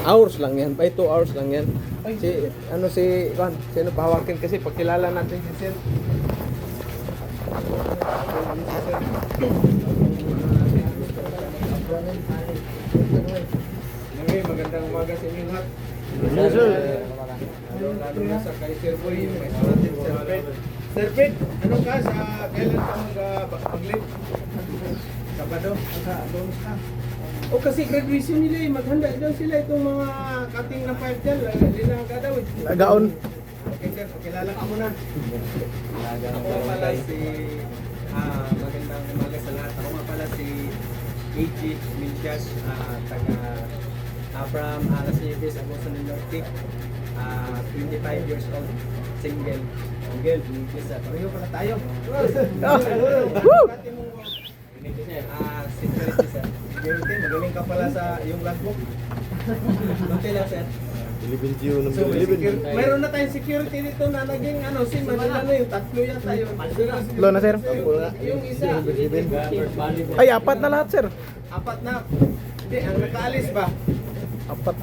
Hours lang yan, by 2 hours lang yan. Si Juan, sino pahawakin kasi pagkilala natin si Sir. Okay, magandang umaga sa inyo lahat. Yes, sir. Lalo na sa kay Sir Boy, may natin Sir Fred. Sir Fred, ano ka sa kailan ka mag-live? Sabado? Doon ka? O kasi graduation nila eh, maghanda daw sila itong mga cutting na pipe dyan, hindi na gagawin. Gaon. Okay sir, pakilala ka muna. Ako nga pala si, magandang umaga sa lahat. Ako nga pala si A.G. Minchas, taga from Las Nieves, Agosto del Norte. 25 years old, single. Single, yes sir. Pareho pala tayo. Security sir. Security, magaling ka pala sa yung logbook. Okay lang sir. So, mayroon na tayong security dito na naging si Manila na yung tatlo yata yun. Lo na, sir. Yung isa. Ay, apat na lahat, sir. Apat na. Hindi, ang nakaalis ba? Apat.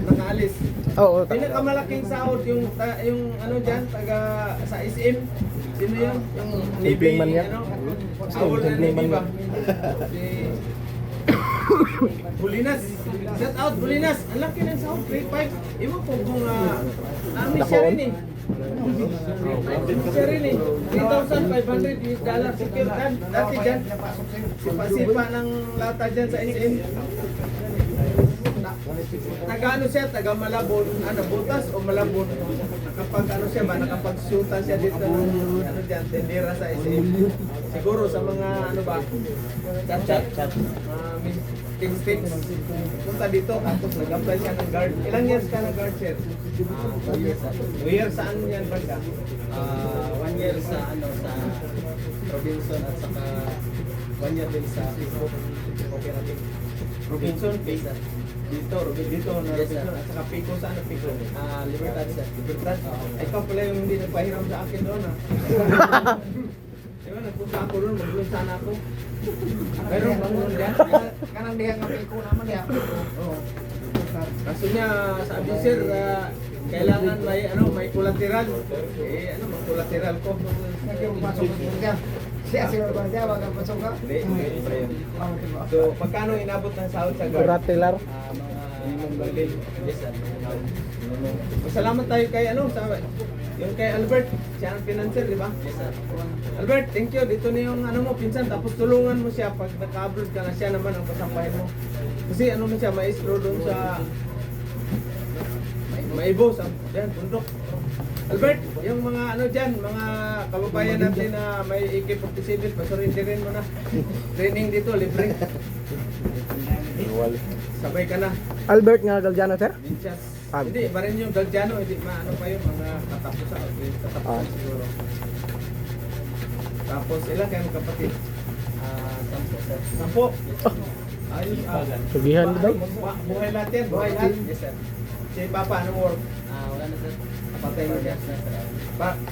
Nakaalis. Oo. Pinakamalaking sahod yung dyan, taga sa SM. Sino yun? Yung Nibing man yan. Awol na Navy ba? Si Bulinas. Shout out Bulinas. Ang laki ng sahod, 3.5. Iwan ko kung siya rin eh. Siya rin eh. $3,500 secure kan. Dati dyan. Sipa-sipa ng lata dyan sa SM. Taga siya, taga Malabon, Butas o Malabon. Nakapag siya ba, nakapag-shoota siya dito ng dyan, tendera sa SM. Siguro sa mga chat-chat, things. Punta dito, tapos nag-apply siya ng guard. Ilang years ka ng guard, sir? 2 years. 2 years saan yan, Baga? 1 year sa sa Robinson at saka 1 year din sa cooperative. Robinson, Pisa. Dito na Robinson at saka Pico, saan na Pico? Libertad, sir. Libertad? Ikaw pala yung hindi nagpahiram sa akin doon, Diba, nagpunta ako doon, mag-loan sana ako. Meron bang loan dyan? Kanang diha nga Pico naman ya. Oo. Kaso niya, sabi sir, kailangan may collateral. May collateral ko. Pasok ka. Siya ba dia wag ang pasok ka? Hindi pa yun. So, magkano inabot ng sahod sa guard? Kuratilar. Minimum bandil. Yes, sir. Salamat tayo kay yung kay Albert, siya ang financer, di ba? Yes, sir. Albert, thank you. Dito na yung pinsan, tapos tulungan mo siya pag naka-upload ka na, siya naman ang kasampahin mo. Kasi mo siya, maestro doon sa Maibo, sa dyan, bundok. Albert, yung mga dyan, mga kababayan natin na may AK-47, pasurindirin mo na. Training dito, libre. Sabay ka na. Albert nga Galdiano, sir? Minchas. Hindi, iba rin yung Galdiano, hindi pa yun, mga katapusan. Katapusan siguro. Tapos, ilan kayo kapatid? 10, sir. 10? Ayos. Sugihan daw. Buhay lahat yan, buhay lahat. Yes, sir. Si Papa, work? Wala na, sir. Napatay na siya.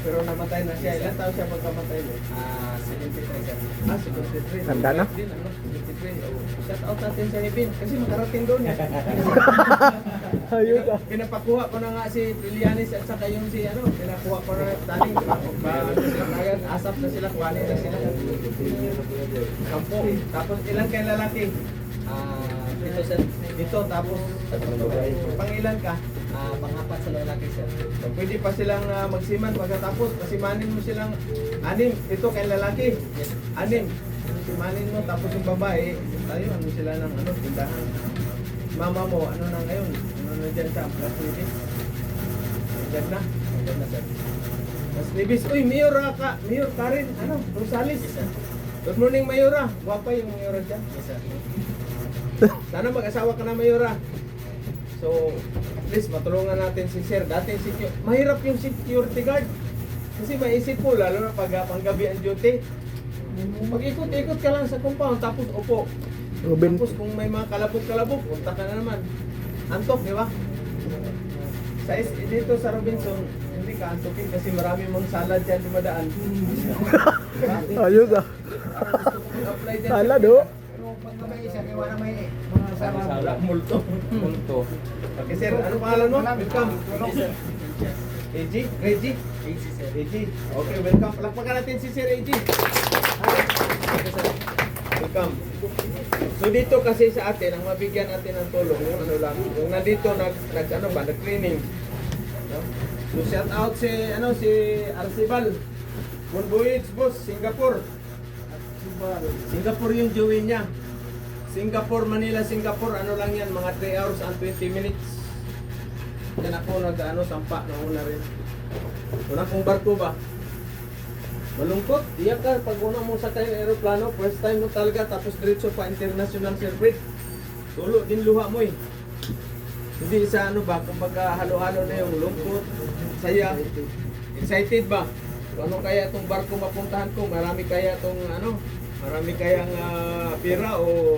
Pero namatay na siya. Ilan taon siya pagkamatay mo? 73, sir. 73. Tanda na? 73. Shout out natin sa Ibin. Kasi makarating doon eh. Ayun ka. Pinapakuha ko na nga si Pilianis at saka yung pinakuha ko na dating asap na sila, kuhanin na sila. Kampo. Tapos ilan kayo lalaki? Dito sir. Dito tapos pangilan ka? Pangapat sa lalaki sir. So, pwede pa silang magsiman pagkatapos pasimanin mo silang 6. Ito kay lalaki. Yes. 6. Simanin mo tapos yung babae, tayo sila ng tindahan. Mama mo, na ngayon? Na dyan sa Las Nieves? Dyan na? Dyan na, sir. Las Nieves. Uy, Mayora Karen, Rosales. Yes, sir. Good morning, Mayora. Guwapa yung Mayora dyan. Yes, sir. Sana mag-asawa ka na, Mayora. So, at least matulungan natin si sir. Dati, mahirap yung security guard. Kasi maisip po, lalo na pag panggabi ang duty. Pag ikot-ikot ka lang sa compound, tapos upo. Ruben. Tapos kung may mga kalabog, punta ka na naman. Antok, di ba? Dito sa Robinson, hindi ka antokin kasi marami mong salad dyan dumadaan. Ayun ka. Apply dyan. Salad, oh. Pero pag may isa kay wala may mga kasama. Multo. Punto. Okay sir, ano pangalan mo? Welcome. AG? Reggie? AG. Okay, welcome. Palakpakan natin si Sir AG. Okay, sir. Welcome. So dito kasi sa atin, ang mabigyan natin ng tulong, yung ano lang, yung nandito nag-training. No? So shout out si Arcibal. Bunbuits boss, Singapore. Singapore yung join niya. Singapore, Manila, Singapore, ano lang yan, mga 3 hours and 20 minutes. Yan ako sampa na una rin. Una kong barko ba? Malungkot, iyak ka pag una mo sakay ng aeroplano, first time mo talaga, tapos diretso pa international circuit. Tulo din luha mo eh. Hindi sa kumbaga halo-halo na yung lungkot, saya, excited ba? Kung ano kaya itong barko mapuntahan ko, marami kaya kayang pera o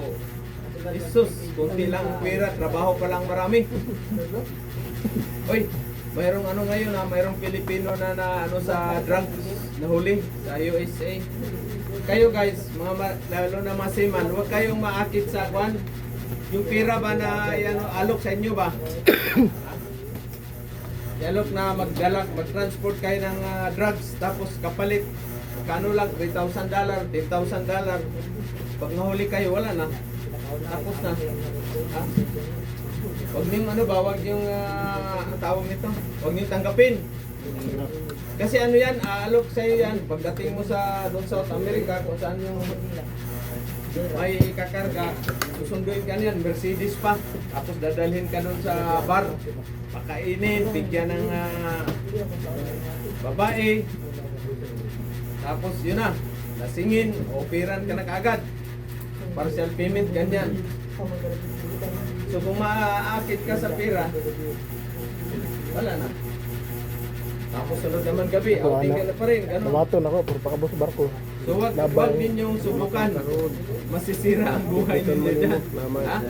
isus, kunti lang pera, trabaho pa lang marami. Oy, mayroong ngayon mayroong Pilipino na sa drugs nahuli sa USA. Kayo guys, lalo na mga seaman, huwag kayong maakit sa kwan. Yung pera ba na alok sa inyo ba? Alok na mag-transport kayo ng drugs tapos kapalit. Kano lang, $3,000, $10,000. Pag nahuli kayo, wala na. Tapos na. Ha? Huwag niyong huwag niyong, ang tawag nito, huwag niyong tanggapin. Kasi yan, aalok sa'yo yan. Pagdating mo doon sa South America, kung saan yung may kakarga, susunduin ka niyan, Mercedes pa. Tapos dadalhin ka doon sa bar. Pakainin, bigyan ng babae. Tapos yun na, lasingin, operan ka na kaagad. Partial payment, ganyan. So kung maaakit ka sa pera, wala na. Tapos sunod naman gabi, outing ka na pa rin, gano'n. Tumaton ako, puro pakabos barko. So wag ninyong subukan, masisira ang buhay ninyo dyan. Ha?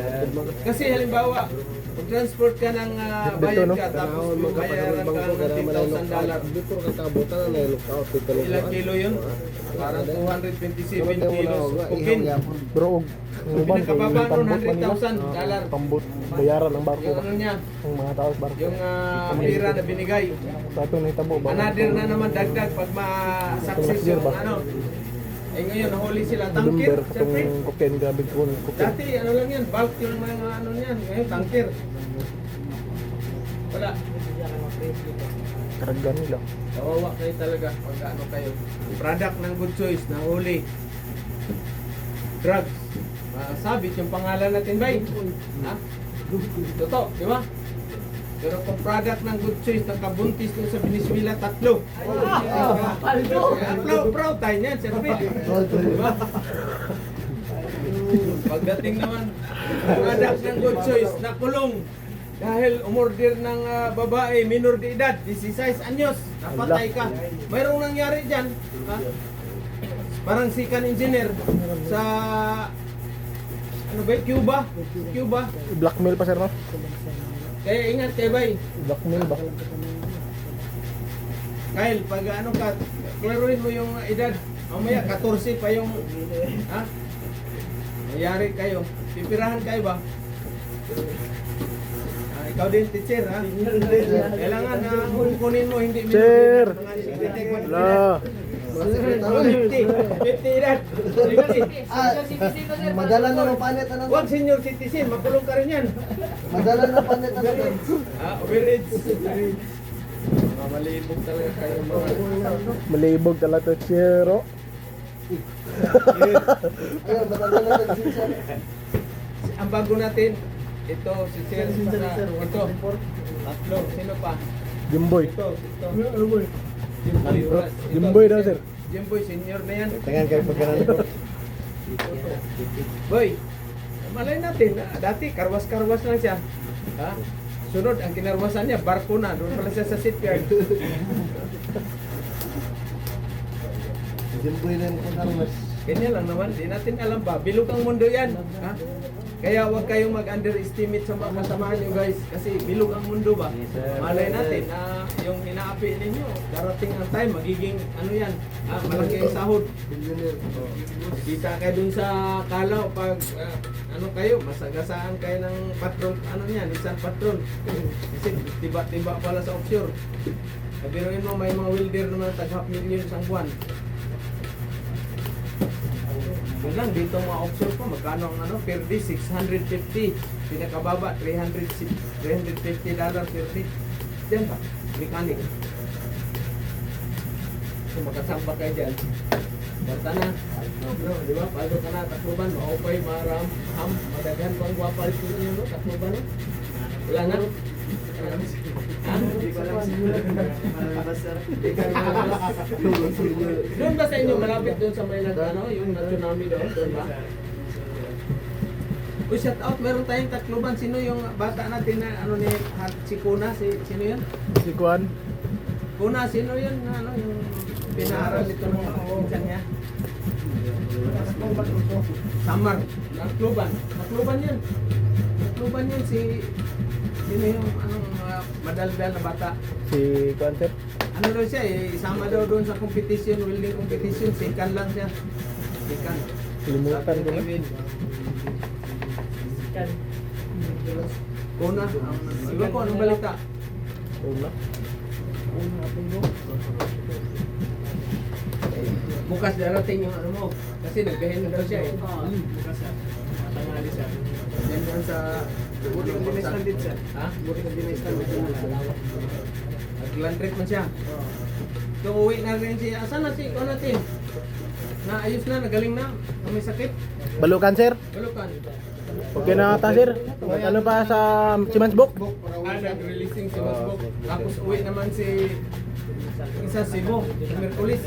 Kasi halimbawa, mag-transport ka ng bayad ka, tapos bayaran ka ng $10,000. Ilang kilo yun? Parang 227 kilos cocaine. Bro, Pinakababa nun, $100,000. Pambot, bayaran ng barko. Yung niya, Ang mga tao sa barko. yung pera na binigay. Sa ito na itabo ba? Another na naman dagdag pag ma-success yung Eh ngayon, nahuli sila. Tangkir, November, siyempre. itong cocaine, grabe ko. Dati, lang yan, bulk yung mga niyan. Ngayon, tangkir. Wala. Karaggan nila. Kawawa kayo talaga pag kayo. Product ng Good Choice, nahuli. Drugs. Sabit yung pangalan natin, bay. Ha? Totoo, di ba? Pero kung product ng Good Choice, nakabuntis ko sa Venezuela, 3. Proud tayo niyan, siyempre. Diba? Pagdating naman, product ng Good Choice, nakulong. Dahil umorder ng babae, minor de edad, 16 anyos, napatay ka. Mayroong nangyari dyan. Ha? Parang sikan engineer sa Cuba. Blackmail pa sir, no? Kaya ingat kayo, bay. Blackmail ba? Kyle, pag klaruhin mo yung edad. Mamaya 14 pa yung mayari kayo. Pipirahan kayo ba? Ikaw din teacher, ha? Kailangan na kunin mo, hindi Sir! minor. Wala. 50 edad. 50. Madala na ng panet ano? Huwag senior citizen, makulong ka rin yan. Madala na panet ano? Overage. Mga malibog talaga kayo mga. Malibog talaga to, Chero. Ayun, madala na ng sinsa. Ang bago natin, ito, si Sir, ito, 3, sino pa? Jimboy. Ito. Jimboy daw, sir. Jimboy, senior na yan. Tingnan kayo pagkanan ko. Boy, malay natin, dati karwas-karwas lang siya. Ha? Sunod, ang kinarwasan niya, barko na, doon pala siya sa shipyard. Jimboy na yung karwas. Ganyan lang naman, di natin alam ba, bilog ang mundo yan. Ha? Kaya huwag kayong mag-underestimate sa mga kasamahan nyo guys, kasi bilog ang mundo ba. Malay natin, yung inaapi ninyo, darating ang time, magiging yan, malaki ang sahod. Kita kayo dun sa Kalaw pag ano kayo, masagasaan kayo ng patrol, ano niya, Nissan Patrol. Kasi tiba-tiba pala sa offshore. Sabihin mo, may mga welder naman tag-half million sa buwan. Yun lang, dito mga offshore po, magkano ang ano, per day, 650. Pinakababa, $350 per day. Diyan ba? Mechanic. Kung makasamba kayo dyan, basta na. No, di ba? Palo ka na, Tacloban, maupay, maram, ham, madaghan pang guwapal ko niyo, no? Tacloban, no? Wala na? Ha? Hindi ko alam. Doon ba sa inyo, malapit doon sa may ano, yung tsunami doon ba? Uy, shout out, meron tayong Tacloban. Sino yung bata natin na ano ni si Kuna? Sino yun? Si Kuan. Kuna, sino yun? Ano, yung pinaaral nito ng pinsan niya? Samar. Tacloban. Tacloban yun. Tacloban yun. Sino yung anong madaldal na bata? Si Kuan, sir. Ano daw siya eh, isama daw doon sa competition, welding competition. Second lang siya. Second. Limutan ko na. Kuna. Iba ko, anong balita? Una. Bukas darating yung ano mo. Kasi nagbihin na daw siya eh. Bukas tangali siya. Yan yan sa... Buti kang dinistan din siya. Ha? Buti kang dinistan. Nag-landrip man siya. So uwi na rin siya. Asan na si ikaw natin? Naayos na, nagaling na. May sakit. Balukan, sir. Balukan. Okay na ata, sir. Ano pa sa Simansbok? Nag-releasing si Masbok. Tapos uwi naman si isa Cebu, sa Merkulis.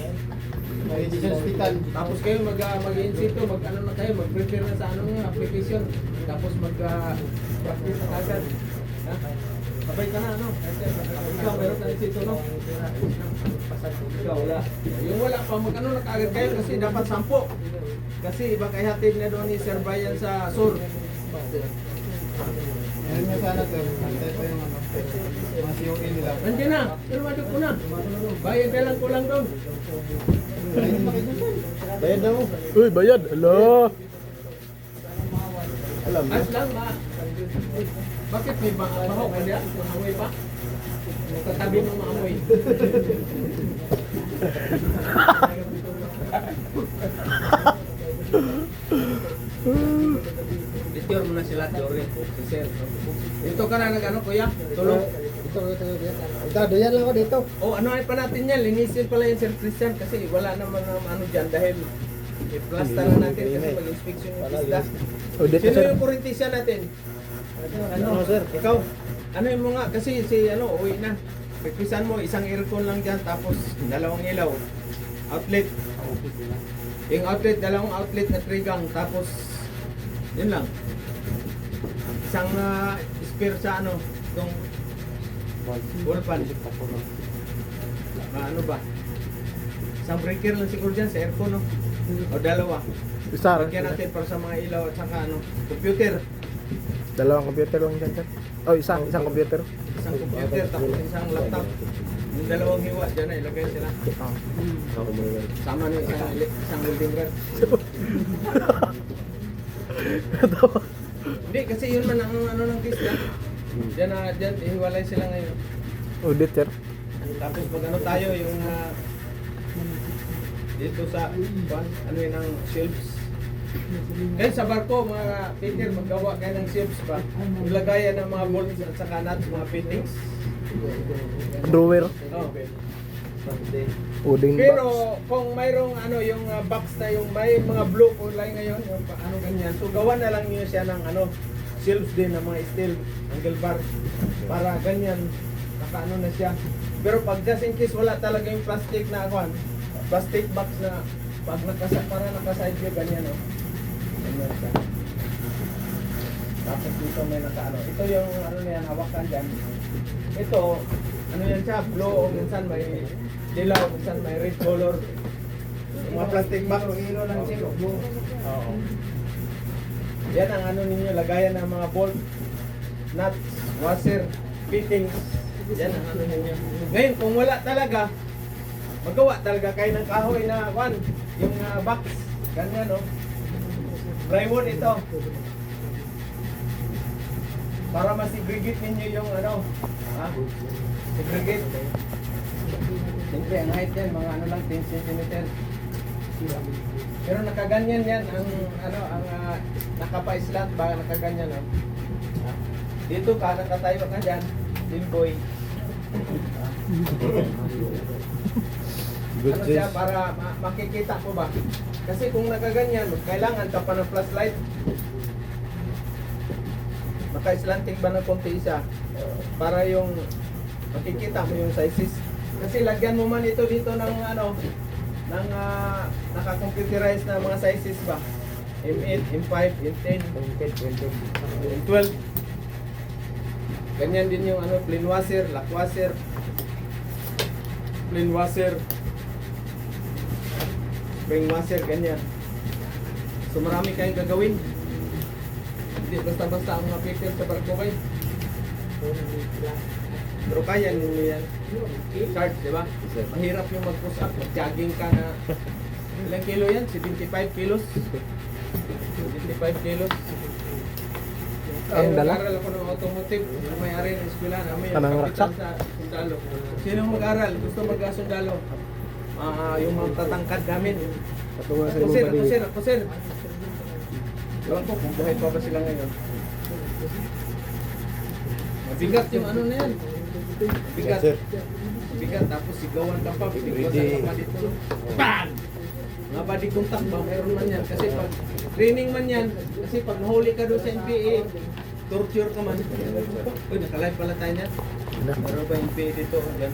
Tapos kayo mag-insito, mag-ano na kayo, mag-prepare na sa ano nga, application. Tapos mag-practice na kagad. Ha? Sabay ka na, ano? Ikaw, meron na insito, no? Ikaw, wala. Yung wala pa, mag-ano na kagad kayo kasi dapat 10. Kasi iba kay hatid na doon ni Sir Brian sa Sur. Meron nga sana sir, antay pa yung ano, mga COA nila. Nandiyan na, pero madok ko na. Bayad na lang ko lang doon. Bayad na mo. Uy, bayad. Alo. Alam mo. As lang ba? Bakit may baho ka diyan? Maamoy pa? Katabi mo maamoy. Picture mo na sila, Jory. Si Sir. Dito ka na nag-ano, kuya? Tulong. Ito, doyan lang ako dito. Oh, ano ay pa natin yan? Linisin pala yung Sir Christian kasi wala naman ng ano dyan dahil i-plasta na natin kasi mag-inspection yung pista. Oh, dito, Sino sir. yung politician natin? Ano, sir? Ikaw? Ano yung mga, kasi si ano, uwi na. Pagpisan mo, isang aircon lang dyan tapos dalawang ilaw. Outlet. Yung outlet, dalawang outlet na trigang tapos yun lang. Isang spare sa ano, itong ballpan. Ano ba? Isang breaker lang siguro dyan sa aircon, no? O dalawa. Isa. Lagyan natin para sa mga ilaw at saka ano, computer. Dalawang computer lang dyan, sir. Oh, isang computer. Isang computer tapos isang laptop. Yung dalawang hiwa dyan na ilagay sila. Ah. Sama na isang welding rod. Hindi kasi yun man ang ano ng pista. Diyan ihiwalay sila ngayon. Audit, sir. Tapos mag ano tayo yung dito sa ano yun ang shelves. Kaya sa barko mga Peter maggawa kayo ng shelves pa. Ilagayan ng mga bolts at saka nuts, mga fittings. Drawer. Oh. Uding Pero kung mayroong ano yung box na yung may mga blue kulay ngayon, yung ano ganyan. So gawa na lang niyo siya ng ano shelves din ng mga steel angle bar para ganyan nakaano na siya. Pero pag just in case wala talaga yung plastic na kuan, plastic box na pag para naka-side view ganyan, no. Ganyan siya. Tapos dito may nakaano. Ito yung ano niyan hawakan diyan. Ito ano yan siya, blue o minsan may dilaw, minsan may red color. Yung mga plastic box, hilo lang siya. Oo. Yan ang ano ninyo, lagayan ng mga bolt, nuts, washer, fittings. Yan ang ano ninyo. Ngayon, kung wala talaga, magawa talaga kayo ng kahoy na one, yung box. Ganyan, no? Plywood ito. Para ma-segregate ninyo yung ano, ha? Segregate. Siyempre, ang height yan, mga ano lang, 10 cm. Pero nakaganyan yan, ang ano, ang nakapa-slat ba, nakaganyan, no? Dito ka, nakatayo ka dyan, Limboy. Good Ano siya, sis. para makikita ko ba? Kasi kung nakaganyan, kailangan ka pa ng flashlight. Naka-slanting ba ng konti isa? Para yung makikita mo yung sizes. Kasi lagyan mo man ito dito ng ano, ng naka-computerize na mga sizes ba? M8, M5, M10, M12. Ganyan din yung ano, plain washer, lock washer, plain washer, spring washer, ganyan. So marami kayong gagawin. Hindi basta-basta ang mga picture sa barko kayo. Pero kaya ninyo yan. Charge, di ba? Mahirap yung mag-push up, mag-jogging ka na. Ilang kilo yan? 75 kilos? 75 kilos. Ang dala? Nag-aral ako ng automotive. Yung may-ari ng eskwela namin. Kanang Kapitan raksa? sa sundalo. Sino mag-aral? Gusto mag-sundalo? Yung mga tatangkad namin. Patungan sa Ako imong sir, balik. ako sir, ako sir. Ewan ko kung buhay pa ba sila ngayon. Mabigat yung ano na yan. Mabigat. Yes, sir. Mabigat, tapos sigawan ka pa. Binigasan ka pa dito. Bang! Mga body contact ba? Meron man yan. Kasi pag training man yan, kasi pag nahuli ka doon sa NPA, torture ka man. Uy, nakalive pala tayo niyan. Meron ba NPA dito? Diyan.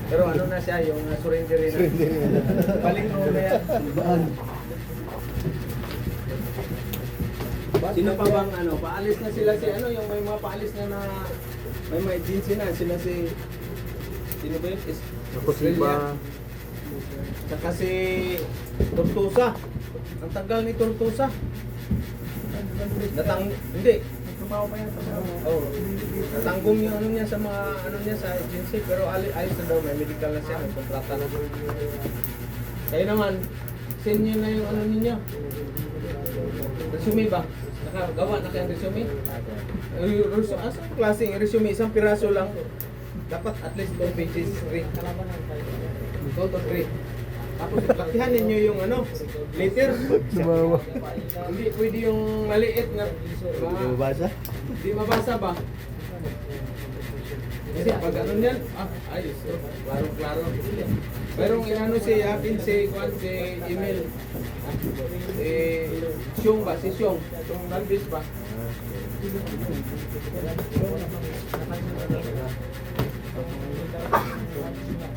Pero ano na siya, yung surrender na. Balik mo na yan. Sino pa bang ano, paalis na sila si ano, yung may mga paalis na may mga agency na, sila si, sino ba yun? Ako si ba? Saka si Tortusa. Ang tagal ni Tortusa. Hindi. Oh, natanggong yung ano niya sa mga ano niya sa agency, pero ayos na daw, may medical na siya, may kontrata na. Kayo naman, send nyo na yung ano ninyo. Resume ba? Nakagawa na kayong resume? Asang klaseng resume? Isang piraso lang. Dapat at least 2 pages, 3. 2 to 3. Tapos lakihan ninyo yung ano, letter. Sumawa. Hindi pwede yung maliit na Mabasa? hindi mabasa ba? Kasi pag ano yan, ayos. Klaro-klaro. Merong inano si akin si email. Si Xiong ba? Si Xiong. Xiong Nalbis ba?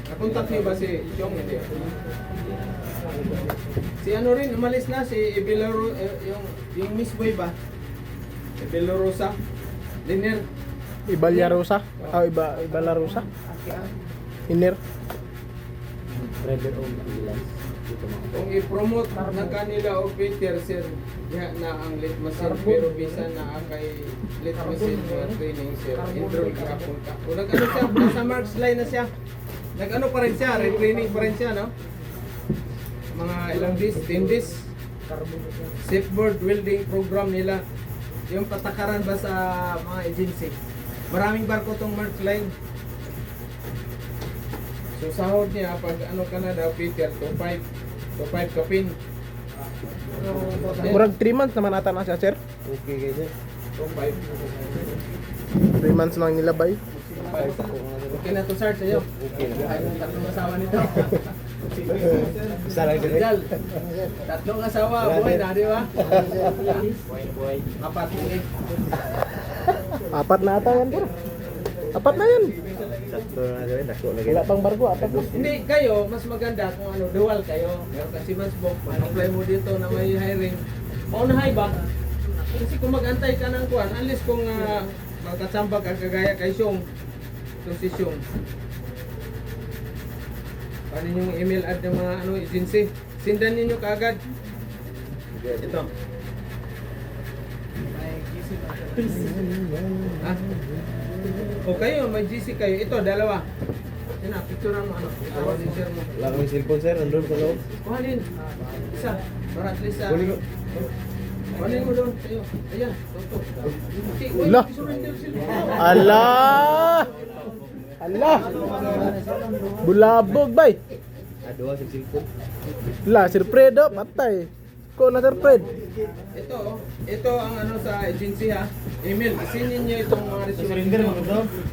Nakontak niyo ba si Xiong? Hindi. Si ano rin, umalis na si Ibelaro, yung Miss Boy ba? Ibelorosa. Liner. Ibalyarosa? Ah, Ibalarosa? Iner? Kung i-promote na kanila o Peter sir, diha na ang litmasin pero bisa na kay litmasin mga training sir. Enroll ka punta. Kung nag-ano siya, nasa March line na siya. Nag-ano pa rin siya, retraining pa rin siya, no? Mga ilang days, 10 days. Shipboard welding program nila. Yung patakaran ba sa mga agency. Maraming barko tong March line. So sahod niya pag ano ka na daw Peter, 2.5 kapin. Murag 3 months naman ata na siya, sir. Okay, guys. 2.5. 3 months lang nilabay. Okay na to sir sa'yo. Okay na. Ay, tatlong asawa nito. Isa lang sir. Rizal, tatlong asawa, buhay na, di ba? Buhay. Apat ulit. 4 na ata yan, sir. 4 na yan. Sakto na sir. Sakto lagi. Wala pang barko, 4 na. Hindi, kayo, mas maganda kung ano, dual kayo. Meron kasi mas book, apply mo dito na may hiring. Paunahay ba? Kasi kung mag-antay ka ng kuwan, unless kung magkasamba ka kagaya kay Xiong, ito si Xiong. Paano yung email ad ng mga ano, agency? Sindan ninyo kaagad. Ito. Ah. O kayo, may GC kayo. Ito, dalawa. Yan na, picturean mo ano. Tawag din sir mo. Wala kami cellphone sir. Nandun sa loob. Kuhanin. Isa. Para at least Huli ko. Ano mo doon? Ayo. Ayan. Toto. Ala. Ala. Ala. Bulabog bay. Aduh, sa cellphone. La, Sir Fred, oh, patay. Ko na Sir Fred. Ito ang ano sa agency ha. Email, isinin niyo itong mga resume.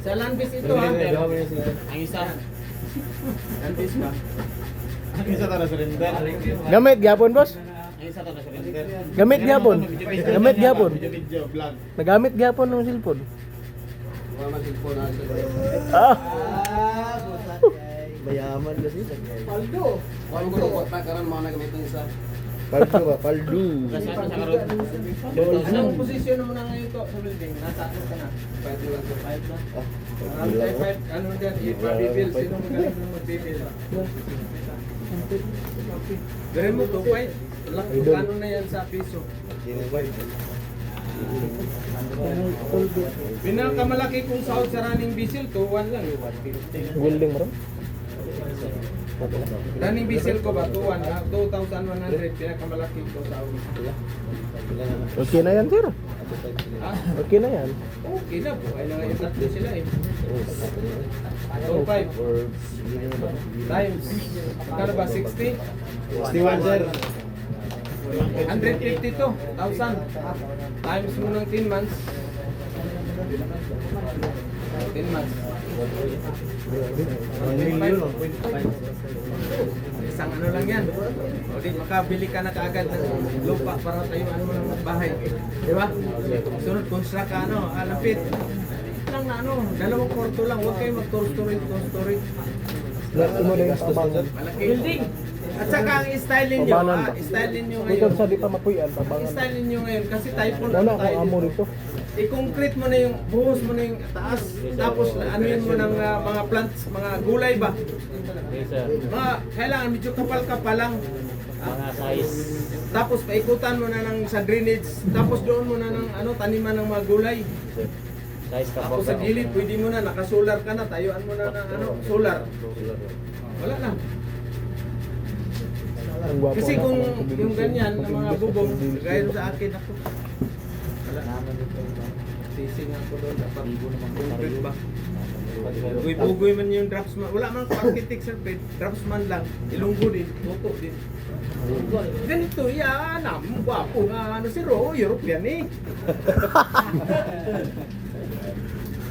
Sa Landbis ito ha. Ang isa. Landbis ba? Gamit gyapon, boss. Ang isa to na surrender. Gamit gyapon. Gamit gyapon. Nagamit gyapon ng cellphone. Wala man cellphone na Ah. Bayaman kasi. Paldo. Wala ko ko pa karon mga nagamiton sa. Paldo ba? Paldo. Kasi sa karon. Anong posisyon mo na ngayon to sa building? Nasa ano ka na? 5 lang. 5 na. Ano diyan? I-bill. Sino magaling mo mag-bill? Gawin mo to, Pai. Kano na yan sa piso? Pinakamalaki kong sahod sa running diesel, 2-1 lang. Welding mo ron? Running diesel ko ba, 2-1, 2,100, pinakamalaki ko sahod. Okay na yan, sir. Ha? Okay na yan. Okay na po, ay na ngayon tatlo sila eh. 2,500 times, kano ba, 60? 61 sir. 152,000 times mo ng 10 months. 10 months. Isang ano lang yan. O di makabili ka na kaagad ng lupa para tayuan mo ng bahay. Di ba? Sunod construct ka ano, alampit. Lang na ano, 2 kwarto lang. Huwag kayo mag-two-story. Lahat mo na yung tabangan. Malaki. Building. At saka ang stylin nyo, Tabangan ba? stylin nyo Ikaw ngayon. sa di pa mapuyan, tabangan. Stylin nyo ngayon kasi typhoon Wala ano akong amo tayo. rito. I-concrete mo na yung, buhos mo na yung taas. Tapos anuin mo ng mga plants, mga gulay ba? Mga, kailangan medyo kapal-kapal lang. Mga size. Tapos paikutan mo na ng sa drainage. Tapos doon mo na ng ano, taniman ng mga gulay. Size ka Tapos sa gilid, pwede mo na, nakasolar ka na, tayuan mo na ng ano, solar. Wala na. Ang gwapo Kasi na kung ako ng yung ganyan, ng mga bubong, gaya sa akin ako. Wala. Sising ako doon, dapat concrete ba? Bugoy-bugoy man yung draftsman. Wala man ako architect sir, draftsman lang. Ilunggo din, tuto din. Ganito yan, gwapo nga ano si Ro, European eh.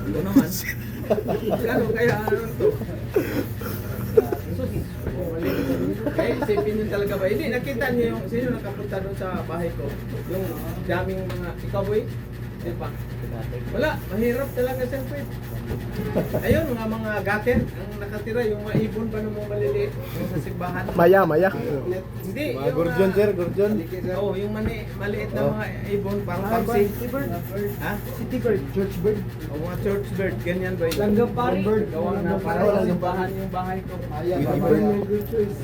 Ito naman. Ano kaya ano to? Kaya isipin yun talaga ba? Hindi, nakita niyo yung sino nakapunta doon sa bahay ko. Yung daming mga, ikaw boy? Di pa? Wala, mahirap talaga siyempre. Ayun, mga gutter, ang nakatira, yung mga ibon ba ng mga maliliit, yung sa simbahan. Maya. Hindi, Mga gurjon sir, gurjon. Oo, yung maliit na mga ibon, parang pamsi. Ha? City bird, church bird. O mga church bird, ganyan ba yun? Langgam pari. Gawa na para sa simbahan yung bahay ko.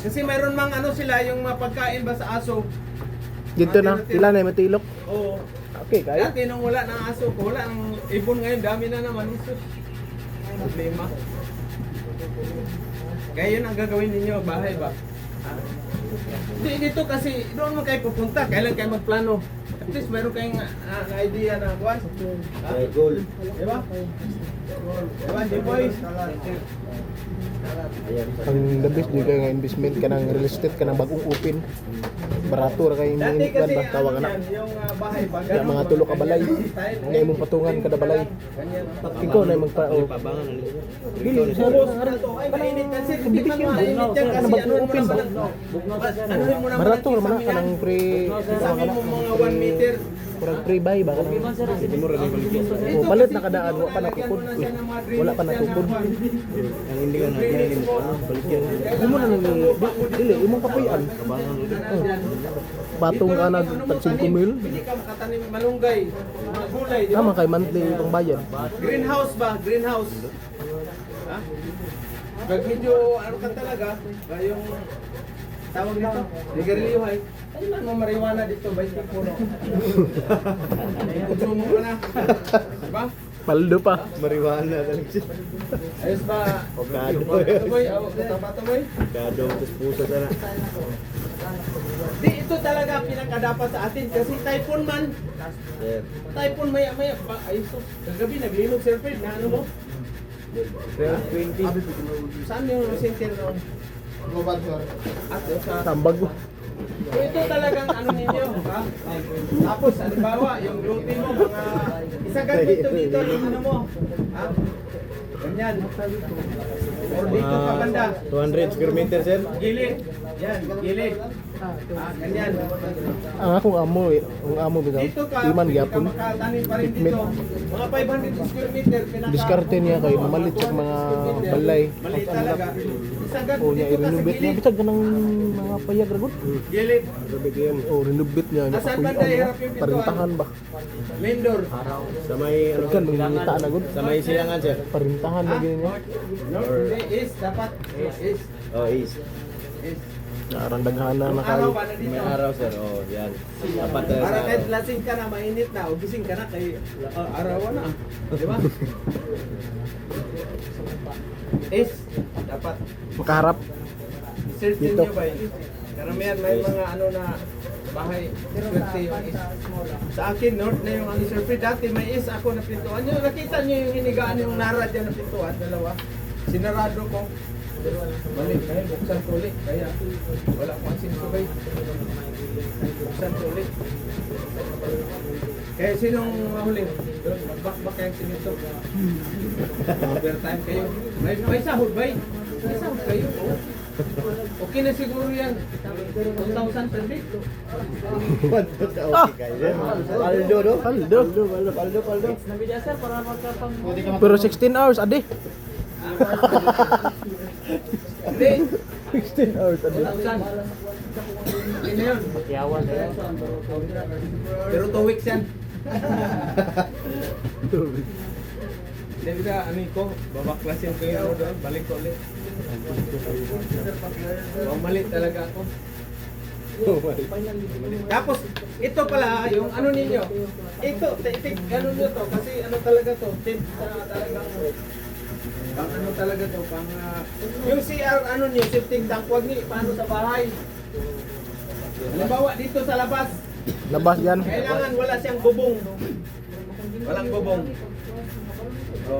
Kasi mayroon mang ano sila, yung mga pagkain ba sa aso. Dito na, ilan na yung matilok. Oo. Okay, kaya. Dati nung wala ng aso ko, wala ng ibon ngayon, dami na naman. Isus. Problema. Kaya yun ang gagawin ninyo, bahay ba? Hindi, dito kasi, doon mo kayo pupunta, kailan kayo magplano. At least mayroon kayong idea na buwan. Goal. Diba? Diba, di boys? Ang the best di kay nga investment ka ng real estate ka ng bagong open. Barato ra kay Dati imong kasi ba tawag ano na. yan, yung bahay ba? Kaya mga tulo ka balay. Nga imong patungan kada balay. Ganyan. Ikaw na imong pa o. Pabangan na nila. Dili sa Ay, mainit kasi. Hindi man mainit yan kasi ano mo naman. Ano mo naman. Barato ra man ka ng pre Sabi mo mga 1 meter. kurang pre buy ba ka nang. Hindi mo rin balik. O palit na kadaan wa pa natukod. Uy, wala pa natukod. Ang hindi ka natin balik yan. Imo na ni dili imong kapuy-an. Pabangan ulit. Batong ka nag tag 5 mil. Hindi ka makatanim malunggay. Mga gulay. Di ba? Tama kay monthly pang bayad. Greenhouse ba? Greenhouse. Ha? Pag medyo ano ka talaga, yung tawag nito, ligarilyohay. Ay man mo marijuana dito, 20 puno. Consumo ka na. Diba? Paldo pa. Marijuana talaga siya. Ayos ba? Abogado. Patuboy, patuboy. Kado, tapos puso sana. Di, ito talaga ang pinakadapat sa atin kasi typhoon man. Sir. Typhoon maya-maya. Ay, sus. Kagabi naglinog, Sir Fred, na ano mo? 12:20. Saan yung center noon? At sa... Tambag. So, ito talagang ano ninyo, ha? Tapos, halimbawa, yung routine mo, mga... Isagad mo ito dito, yung ano mo. Ha? Ganyan. Or dito pa banda. 200 square meter, sir. Gilid. Yan, gilid. Ganyan. Ang akong amo eh. Ang amo bitaw. Dito ka, Iman pwede ka gyapon. makatanim pa rin dito. Mga 500 square meter. Diskarte niya kay mamalit sa mga balay. Maliit talaga. Isagad O mo niya dito ka sa i-renovate niya. gilid. Bitag ka ng mga payag ragot. Gilid. O renovate niya. Asan Napakuyan banda niya. hirap yung pintuan? Parintahan ba? Main door. Sa may, ano, Kan mangita na gud. sa may silangan, sir. Parintahan na gini niya. No, hindi. Is. Dapat. Is. Oh, east. Is. Narandaghan na Yung na araw kayo. ba na dito? May araw, sir. Oh, yan. Dapat Para sa kahit araw. lasing ka na, mainit na, o gising ka na, kay arawan na. Di ba? Is, dapat Makaharap. search Dito. nyo ba yun? Karamihan may mga ano na bahay, swerte yung is. Sa akin, north na yung ano, survey. Dati may is ako na pintuan. Yung nakita nyo yung hinigaan yung nara dyan na pintuan, dalawa. Sinarado ko. Balik, kaya buksan ko ulit. Kaya wala akong sinsubay. Buksan ko ulit. Kaya sinong mahuli? Magbakbak kaya sinito. Overtime kayo. May sahod ba? May sahod kayo. Oh. Okay na siguro yan. 2,000 per day. Okay, kayo, sir. Paldo, no? Paldo. Paldo. Nabidya sir, para magkapang... Pero 16 hours ade. Hindi. 16 hours ade. 2,000. Hindi na yun. Yawan sir. Pero 2 weeks yan. Hindi ka, ano ko, babaklasin ko yung ano doon, balik ko ulit. Mamalit talaga ako. Tapos, ito pala, yung ano ninyo, ito, ano nyo to, kasi ano talaga to, tip sa talagang, pang ano talaga to, pang, yung CR, ano nyo, septic tank, huwag niyo, paano sa bahay. Halimbawa, dito sa labas, Labas yan. kailangan wala siyang bubong. Walang bubong. Oh.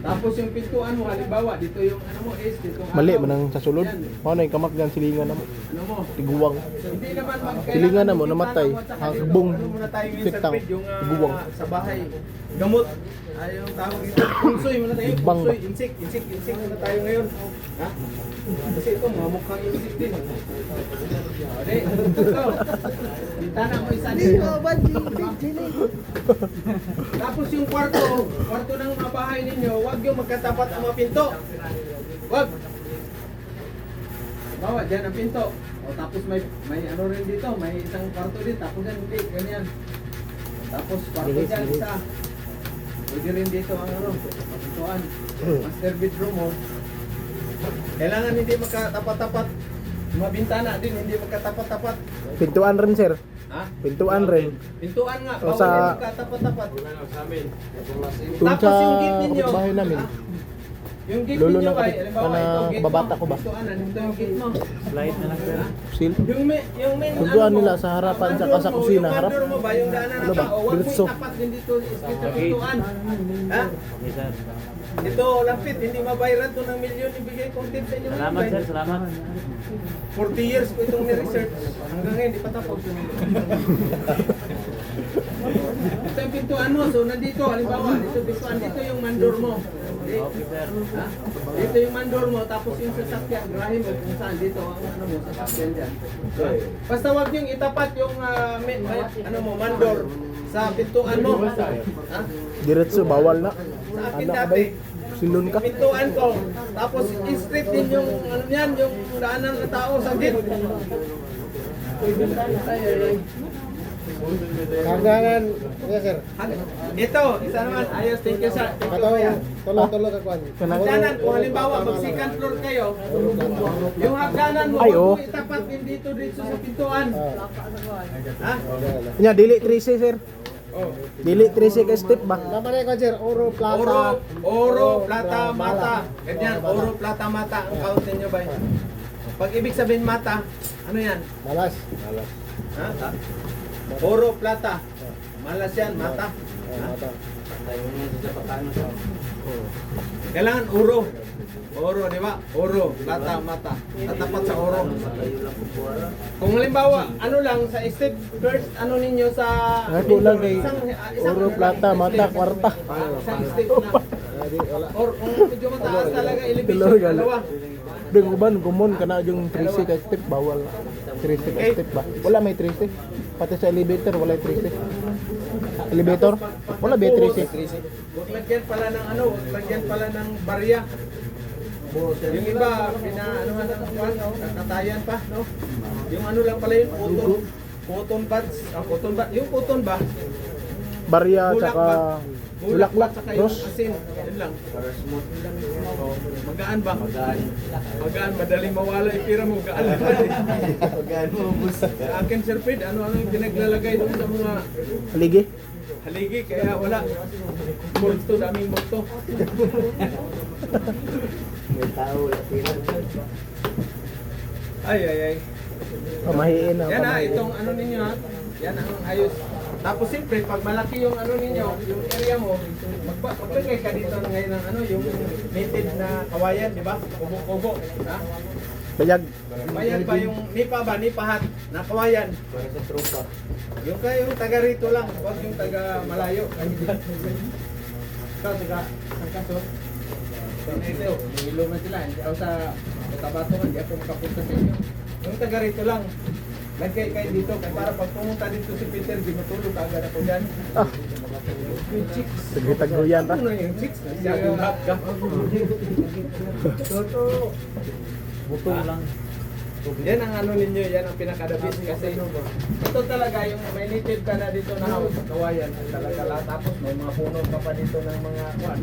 Tapos yung pintuan mo, halimbawa, dito yung ano mo is, dito ang Mali araw. manang sa sulod. Mao na yung kamak diyan silingan na mo. Ano mo? Tiguwang. Hindi naman Silingan na mo, namatay. Ang Bong. muna tayo yung Piktang. sarpid, yung Tiguwang. sa bahay. Gamot. Ay, yung tawag ito. Pungsoy muna tayo. Ibang ba? Pungsoy, insik muna tayo ngayon. Ha? Kasi ito, mga mukhang insik din. Ode, ito. Bintana mo isa dito. Tapos yung kwarto ng mga bahay ninyo, huwag yung magkatapat ang mga pinto. Huwag. Bawa, dyan ang pinto. O tapos may ano rin dito, may isang kwarto din, tapos yan hindi, ganyan. Tapos kwarto dyan, isa. Pwede rin dito ang ano, pintuan. Master bedroom mo. Kailangan hindi magkatapat-tapat. Mga bintana din, hindi magkatapat-tapat. Pintuan rin sir. Ha? Pintuan rin. Pintuan nga, O bawal sa- yung magkatapat-tapat. Tun Tapos sa yung gate ninyo, bahay namin. yung gate Lolo ninyo na ba, kapit- halimbawa na ito, gate babata mo, ko ba? pintuan, ito yung gate mo. Slide na lang sir. Sil. Yung main Tunduan ano mo, nila sa harapan, ang tsaka sa door mo, kusina, yung harap. door mo ba, yung daanan Ano na ba? tao, huwag mo Diretso. itapat din dito, dito pintuan. Ha? Okay sir. Ito, lapit, hindi mabayaran to ng milyon, ibigay kong tip sa inyo. Salamat sir, salamat. 40 years ko itong ni-research. Hanggang ngayon, di pa tapos. Ito yung pintuan mo, so nandito, halimbawa, dito pintuan, dito yung mandor mo. Okay sir. Ha? Dito yung mandor mo, tapos yung sasakyan, grahe mo kung saan dito ang ano mo, sasakyan dyan. Ha? Basta wag yung itapat yung ano mo, mandor sa pintuan mo. Ha? Diretso bawal na. Sa akin Anak dati, bay. Silon ka. pintuan ko, tapos i-strip din yung ano yan, yung daanan ng tao sa gate. Hangganan, yes sir. Ito, isa naman, ayos, thank you sir. Thank you, Kataw, kuya. tolo ka kwan. Hagdanan, kung halimbawa mag second floor kayo, yung hagdanan mo, Ay, huwag oh. mo itapat din dito sa pintuan. Ha? Nya dili 13 sir. Oh. Dili 13 ka step ba? Nama na yung sir, oro, plata. Oro, plata, mata. Ganyan, oro, plata, mata. Ang count ninyo ba? Pag ibig sabihin mata, ano yan? Malas. Ha? Oro, plata. Malas yan, mata. Ha? Kailangan oro. Oro, di ba? Oro, plata, mata. Tatapat sa oro. Kung halimbawa, ano lang sa step first, ano ninyo sa Ako lang kay isang- oro, plata, mata, kwarta. isang step na. Or kung medyo mataas talaga, Tuloy, elevation, gali. dalawa. Deng uban gumon kana yung 13 ka step bawal. 13 ka step ba? Wala may 13. Pati sa elevator wala 13. Elevator? Wala ba 13? Huwag lagyan pala ng ano, huwag lagyan pala ng barya. Yung iba, pinaanuhan ng kwan, nakatayan pa, no? Yung ano lang pala yung cotton buds, yung cotton ba? Barya Bulak tsaka ba? bulaklak Saka cross. yung asin, yun lang. Oh, magaan ba? Magaan, madaling mawala yung pira mo, gaan ba? Pagkaan mo, bus. Sa akin, Sir Pid, ano yung pinaglalagay doon sa mga Haligi. haligi, kaya wala. Multo, daming multo. May tao, lapinan. Ay. Pamahiin na. Yan ha, pamahiin. itong ano ninyo ha. Yan ang ayos. Tapos siyempre, pag malaki yung ano ninyo, yung area mo, maglagay ka dito ngayon ng ano, yung native na kawayan, di ba? Kubo-kubo. Ha? Bayag. Bayan pa yung nipa ba, nipahat na kawayan. Para sa tropa. Yung kayo, yung taga rito lang, huwag yung taga malayo. Ikaw, taga, saan ka so? Ito, nilom na sila. Hindi ako sa Cotabato, hindi ako makapunta sa inyo. Yung taga rito lang, lagay kayo dito. Kaya para pag pumunta dito si Peter, di matulog agad ako dyan. Ah, Yung chicks. tagitaguyan ta. Ano na yung chicks? Siya yung hot ka. Butong lang. Yan ang ano ninyo, yan ang pinakadabis kasi ito talaga yung may native ka na dito na house, kawayan talaga lahat. Tapos may mga puno ka pa dito ng mga kwan,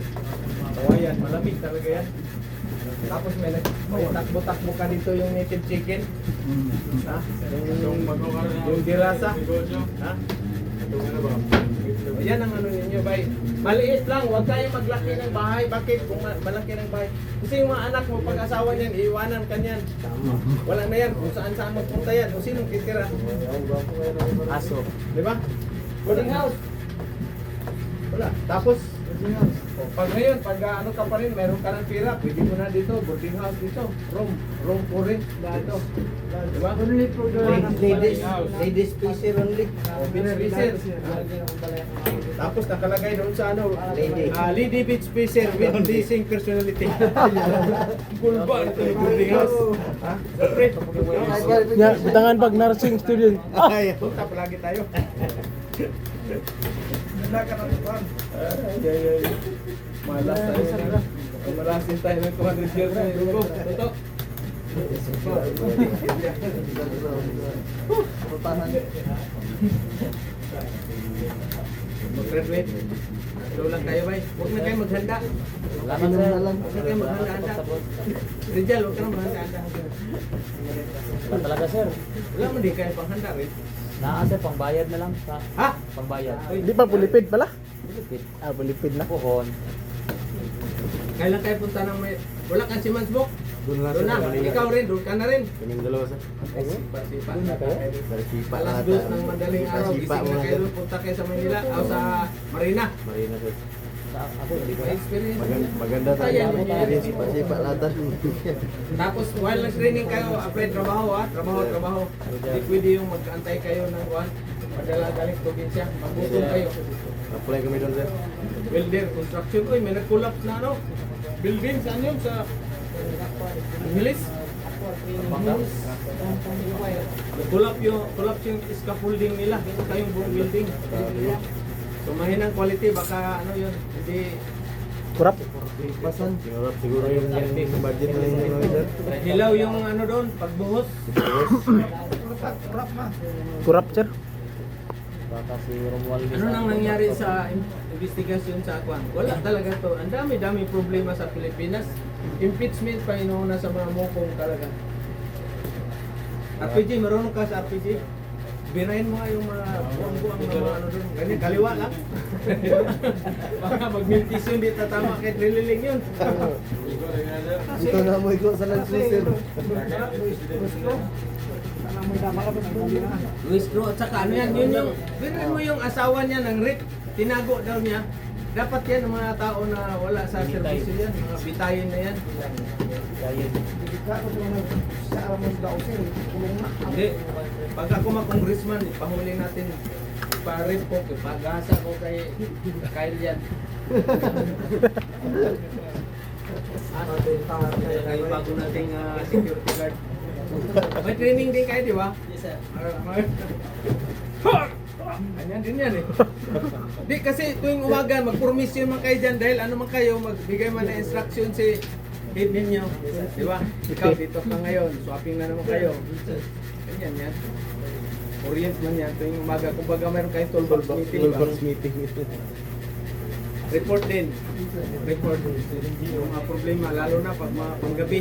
kawayan, malamig talaga yan. Tapos may takbo-takbo ka dito yung native chicken. Ha? Yung dirasa. Ha? Yan ang ano ninyo, bay. Maliit lang, huwag kayong maglaki ng bahay. Bakit? Kung malaki ng bahay. Kasi yung mga anak mo, pag-asawa niyan, iiwanan ka niyan. Wala na yan, kung saan magpunta yan. Kung sinong titira. Aso. Di ba? Boarding house. Wala. Tapos, pag ngayon, pag ano ka pa rin, meron ka ng pira, pwede mo na dito, boarding house dito. Room for rent na ito. Di ba? Ladies spacer only. Pinariser. Tapos nakalagay doon sa ano, Lady Beach Spacer with leasing personality. Kulba ito yung boarding house. Ha? Siyempre, Ya, bitangan pag nursing student. Ay, punta palagi tayo. Ganda ka ng pan. Ay. Malas tayo na. Malasin tayo ng 200 years na yung Toto. Mag-graduate. Ito lang kayo, bay. Huwag na kayo maghanda. Salamat sir. Huwag na kayo maghanda-handa. Rizal, huwag ka na maghanda-handa. Wala talaga sir. Wala mo di kayo panghanda rin. Naasa pangbayad na lang sa Ha? pangbayad. Di pa pulipid pala? Pilipid. Ah, pulipid na. Puhon. Kailan kayo punta ng may... Wala kang si Mansbok? doon lang Doon na. Ikaw rin, doon ka na rin. Kaming dalawa sa. Sipa. Sipa Alas ata. 2 ng madaling araw. Sipa Gising na muna kayo sir. doon. Punta kayo sa Manila. O sa Marina. Marina sir. Ako hindi ko May experience. Maganda tayo. Ayan, yan. Sipa lata. Tapos while nag-training kayo, afraid trabaho ha. Trabaho. Hindi pwede yung mag-antay kayo ng one. Padala galing probinsya. Magutong kayo. Apply kami doon sir. Builder, construction. Uy, may nag-collapse na ano. Building, saan yun? Sa English? Collapse yung scaffolding nila. Ito yung buong building. So mahinang quality, baka ano yun. Hindi Kurap. Pasan. Siguro yung budget na yung sir. hilaw yung ano doon, pagbuhos. Kurap, sir. baka si Romualdez. Ano nang nangyari sa investigasyon sa Akwan? Wala talaga to. Ang dami-dami problema sa Pilipinas. Impeachment pa inuuna sa mga mukong talaga. RPG, marunong ka sa RPG? birahin mo nga yung mga buang-buang na mga ano doon. Ganyan, kaliwa lang. Baka mag-milkis yun, di tatama kahit nililing yun. Ito na mo ikaw sa nagsusir. Luis Cruz, at saka ano yan, yun yung, birahin mo yung asawa niya ng Rick, tinago daw niya. Dapat yan ang mga tao na wala sa servisyo yan, mga bitayin na yan. Hindi, pag ako mag-congressman, pahuli natin, ipa-rip ko, ipagasa ko kay Kyle yan. Ay, bago nating security guard. May training din kayo, di ba? Yes, sir. Ganyan din yan eh. Di kasi tuwing umaga, mag-permission man kayo dyan dahil ano man kayo, magbigay man ng instruction si head ninyo. Di ba? Ikaw dito ka ngayon, swapping na naman kayo. Ganyan yan. Orient man yan tuwing umaga. Kung baga mayroon kayong toolbox meeting. Diba? Toolbox meeting. Report din. Report. Yung mga problema, lalo na pag mga panggabi.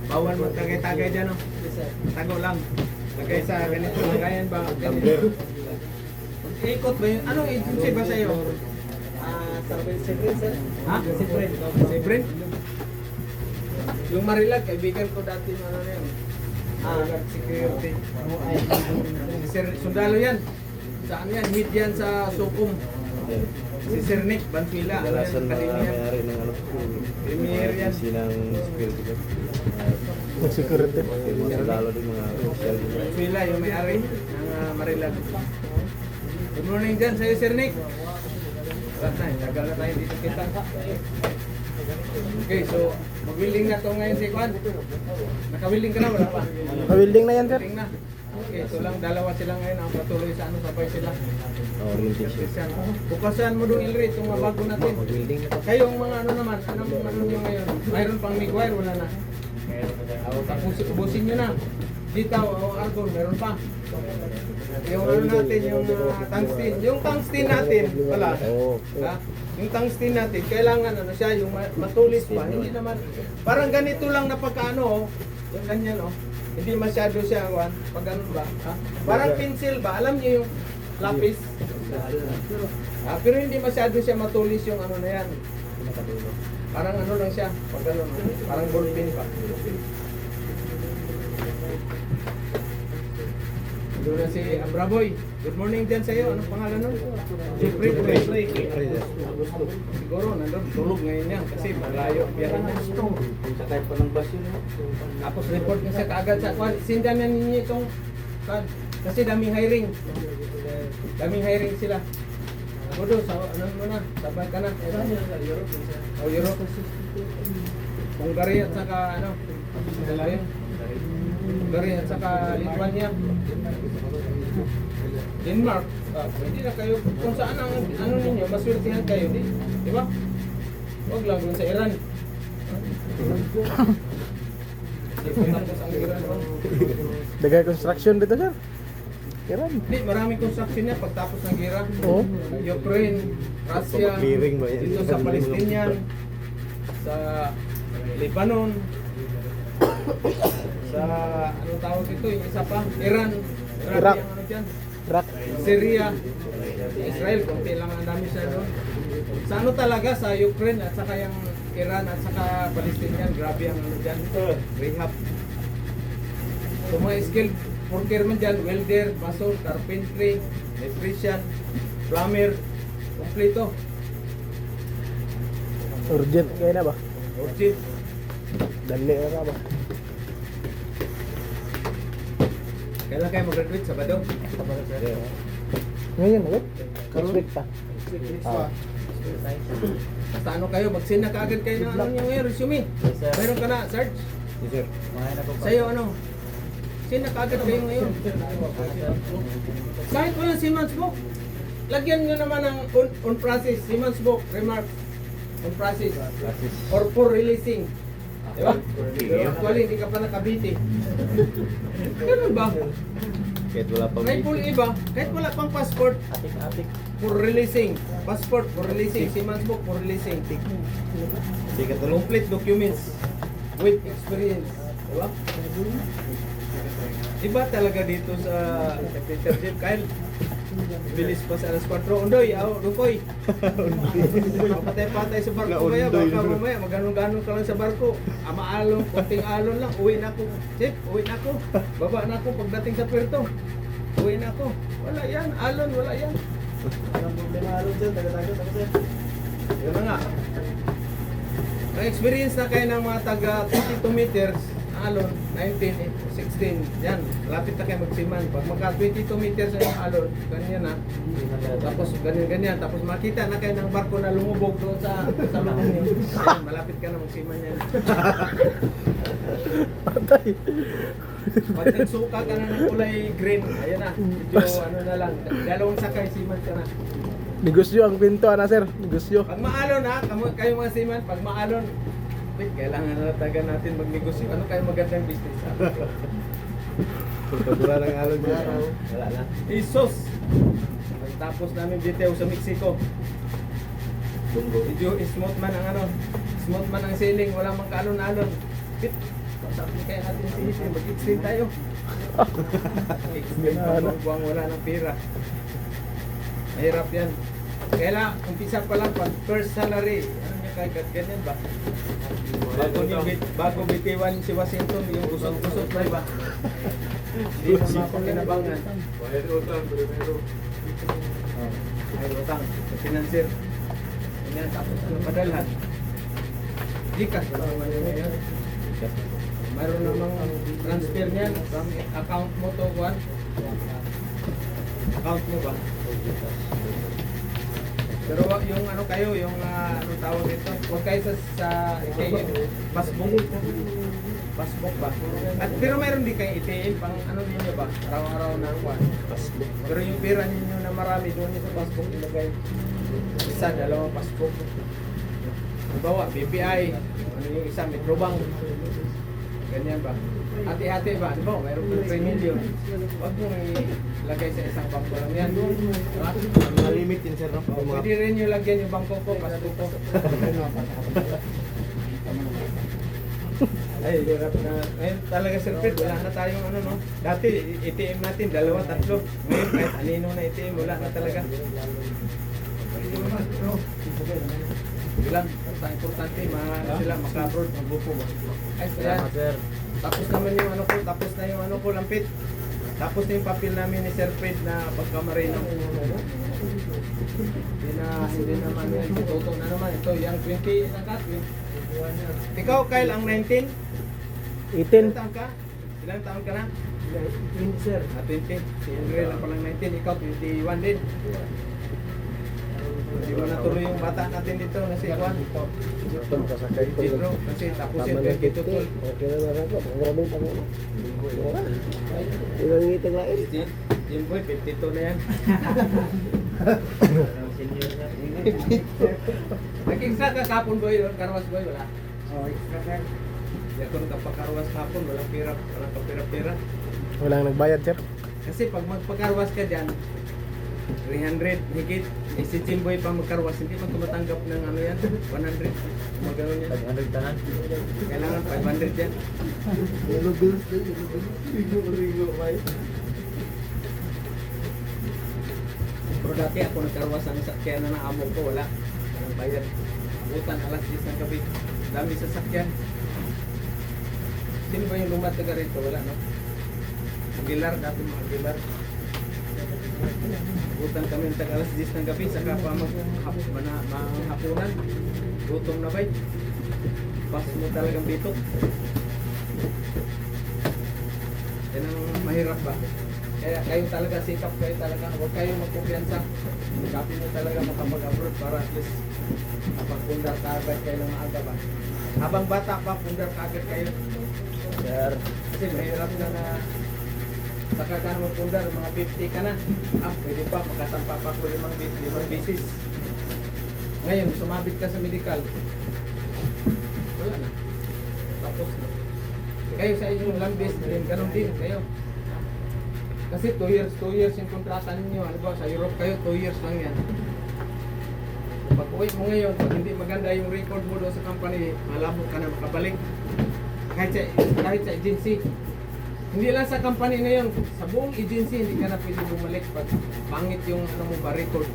Bawal magtagay-tagay dyan, no? Tago lang. Lagay sa ganito, lagayan ba? Ganito. Ikot ba yun? Anong agency ba sa'yo? Siprin, sir. Ha? Siprin. Siprin? Yung Marilag, kaibigan ko dati yung ano na yun. Marilag Security. Si Sir Sundalo yan. Saan yan? Hit yan sa Sukum. Si Sir Nick Banfila. Ano yan? Kalasan na Akademya. may-ari ng ano. Premier yan. Sinang security guard. Security. Mga lalo din mga official. Banfila, yung may-ari ng Marilag. Good morning dyan sa'yo, Sir Nick. Sarat na, tagal na tayo dito kita. Okay, so mag-willing na to ngayon si Kwan. Naka-willing ka na, wala pa? Mawilding na yan, sir. Willing na. Okay, so lang dalawa sila ngayon ang patuloy sa ano, sabay sila. Orientation. Christian. Bukasan mo doon, Ilri, itong mga bago natin. Building na to. Kayong mga ano naman, anong ano nyo ngayon? Mayroon pang miguire, wala na. Tapos ubusin nyo na. Ditaw o argon, meron pa. Yung ano natin, yung tungsten. Yung tungsten natin, pala. Oo. Ha? Yung tungsten natin, kailangan ano siya, yung matulis pa. Hindi naman, parang ganito lang na pagkaano, oh. Yung ganyan, oh. Hindi masyado siya, Juan. Pag ano ba? Ha? Parang pencil ba? Alam niyo yung lapis? Pero hindi masyado siya matulis yung ano na yan. Parang ano lang siya. Pag ano, parang ballpen pa. Doon na si Abraboy. Good morning dyan sa'yo. Anong pangalan nun? Jeffrey. Siguro, nandun, tulog ngayon yan. Kasi malayo. Biyaran niya. Sakay pa ng bus yun. Tapos report niya siya kaagad sa kwan. Sindan na ninyo itong kwan. Kasi daming hiring. Daming hiring sila. Bodo, sa ano mo na? Sabay ka na. O Europe. Hungary at saka ano? Hungary. Hungary at saka Lithuania. Denmark. Hindi na kayo, kung saan ang ano ninyo, maswertihan kayo, di ba? Huwag lang dun sa Iran. Di pa tapos ang Iran. Dagay construction dito, sir. Iran. Hindi, maraming construction niya pagtapos ng gira. Oo. Ukraine, Russia, Clearing ba yan? dito sa Palestinian, sa Lebanon, sa anong tawag ito, yung isa pa, Iran, grabe Iraq. ang ano dyan. Iraq. Syria, Israel, konti lang ang dami siya doon. Sa ano talaga, sa Ukraine at saka yung Iran at saka Palestinian, grabe ang ano dyan, rehab. So mga skilled worker man dyan, welder, mason, carpentry, electrician, plumber, kompleto. Urgent kayo na ba? Urgent. Dali na ka ba? Kailan kayo mag-graduate? Sabado? Ngayon, agad? Next week pa. Basta ano kayo, mag-send na kaagad kayo ng ano nyo ngayon, resume. sir. Meron ka na, Sarge? Yes, sir. Kumain na po pa. Sa'yo ano? Send na kaagad kayo ngayon. Kahit mo yung Siemens book, lagyan nyo naman ng on process, Siemens book, remarks, on process, or for releasing. Diba? Pero actually, hindi ka pa nakabiti. Ganun ba? Kahit wala pang Try full iba, kahit wala pang passport, Atik-atik. for releasing. Passport for releasing, Siemens book for releasing. Sige, tuloy. Complete documents with experience. Diba? Iba talaga dito sa Peter Jeep. Kyle, bilis pa sa alas 4. Undoy, Rukoy. Patay-patay sa barko kaya. Baka mamaya, magganong-ganong ka lang sa barko. Maalon, konting alon lang. Uwi na ako. Jeep, uwi na ako. Baba na ako pagdating sa puerto. Uwi na ako. Wala yan, alon, wala yan. Ang problema alon dyan, taga-taga ako sir. Yun na nga. Na-experience na kayo ng mga taga 22 meters, alon, 19, 16, yan. Lapit na kayo magsiman. Pag magka 22 meters na yung alon, ganyan na. Tapos ganyan-ganyan. Tapos makita na kayo ng barko na lumubog doon sa loob niyo. Yan, malapit ka na magsiman yan. Patay. Pag nagsuka ka na ng kulay green, ayan na. Medyo ano na lang. Dalawang sakay, siman ka na. Negosyo ang pinto, ana sir. Negosyo. Pag maalon ha, kayo mga seaman, pag maalon, wait, kailangan na taga natin magnegosyo. Ano kayo magandang business ha? Pagkabura ng alon dyan. Wala na. Isos! Tapos namin detail sa Mexico. Medyo smooth man ang ano, smooth man ang sailing, wala mang kaalon-alon. Bit, sabi kaya natin si Hiti, mag-extend tayo. Extend pa buwang wala ng pera. Mahirap yan. Kaya umpisa pa lang pag first salary, ano niya kagad ganyan ba? Bago bitiwan si Washington, yung usot-usot na ba? Hindi na mapakinabangan. Ay, utang. Sa financier. Ganyan, tapos ano padalhan. Gikas ba naman yun ngayon? Mayroon namang transfer niyan from account mo to one. Account mo ba? Pero yung ano kayo, yung ano tawag nito, huwag kayo sa ATM, passbook ba? At pero mayroon din kayong ATM, pang ano ninyo ba? Araw-araw na one. Pero yung pera ninyo na marami, doon nyo sa passbook ilagay. Isa, dalawang passbook. Halimbawa, BPI, ano yung isa, Metrobank. Ganyan ba? Hati-hati ba? Ano ba? Mayroon po 3 million. Huwag mo ilagay sa isang bangko lang yan. Diba? Malimit yun sir, no? O, pwede rin nyo lagyan yung bangko ko, pasko ko. Ay, hirap na. Ngayon talaga Sir Fred, wala na tayong ano no. Dati ATM natin, 2, 3. Ngayon kahit anino na ATM, wala na talaga. Bilang, basta importante, sila maka-abroad, magbupo ba? Ay, yan. Sir. Tapos naman yung ano ko, tapos na yung ano ko, lampit. Tapos na yung papel namin ni Sir Fred na pagkamarino. Hindi naman yan, tutok na naman. Ito, yung 20, nakat, ikaw, Kyle, ang 19? 18. Ilang taon ka? Ilang taon ka na? 20, sir. 20. Si Andre lang palang 19, ikaw 21 din. Hindi mo natuloy yung bata natin dito na si Juan. Pedro, kasi tapusin 22 tol. Okay na lang ako. Maraming tango. Ilang ngitang lain. Jimboy, 52 na yan. Nag-extra ka kapon boy, karwas boy, wala. Extra ka. Hindi ako nagpakarwas kapon, walang pera, walang kapira-pera. Walang nagbayad sir. Kasi pag magpakarwas ka dyan, 300 higit. Eh si Jimboy pa magkarwas, hindi man tumatanggap ng ano yan, 100. Magano'n yan. 500 tanan. Kailangan 500 yan. Yellow bills din. Rigo, may. Pero dati ako nagkarwas ang sakyan na ng amo ko, wala. Walang bayad. Utan, alas 10 ng gabi. Dami sa sakyan. Sino ba yung lumat taga rito? Wala, no? Aguilar, dati mga Aguilar. Utan kami ng taga alas 10 ng gabi, saka pa manghapunan. Gutom na ba'y? Pas mo talagang bitok. Yan ang mahirap ba? Kaya kayo talaga sikap, kayo talaga, huwag kayo magkumpiyansa. Sikapin mo talaga makapag-abroad para at least kapag-pundar ka agad kayo ng maaga ba. Habang bata pa, pundar ka agad kayo. Sir. Kasi mahirap na saka ka na magpundar, mga 50 ka na. Pwede pa, makasampa pa ko 5 bisis. Ngayon, sumabit ka sa medical. Wala na. Tapos na. Kayo sa inyong lambis din, ganun din kayo. Kasi 2 years yung kontrata ninyo. Ano ba, sa Europe kayo, 2 years lang yan. Pag uwi mo ngayon, pag hindi maganda yung record mo doon sa company, malabo ka na makabalik. Kahit sa agency. Hindi lang sa company na yun, sa buong agency hindi ka na pwede bumalik pag pangit yung ano mo ba, record,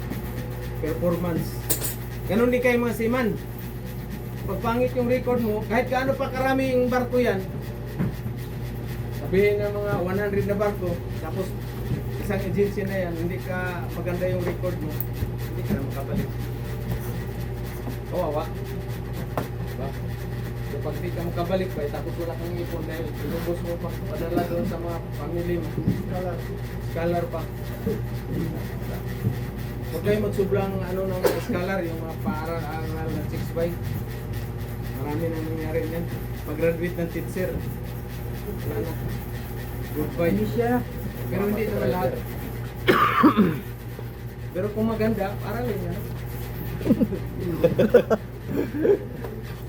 performance. Ganun din kayo mga seaman. Pag pangit yung record mo, kahit gaano pa karami yung barko yan, sabihin ng mga 100 na barko, tapos isang agency na yan, hindi ka maganda yung record mo, hindi ka na makabalik. Kawawa. Diba? So pag di ka makabalik pa, tapos wala kang ipon dahil inubos mo pa, padala doon sa mga family mo. Scholar pa. Huwag kayo magsobrang ano ng mga scholar, yung mga paaral-aral na 6 by. Marami nang nangyari yan. Pag-graduate ng teacher, wala na. Goodbye. Pero hindi naman lahat. Pero kung maganda, aralin yan.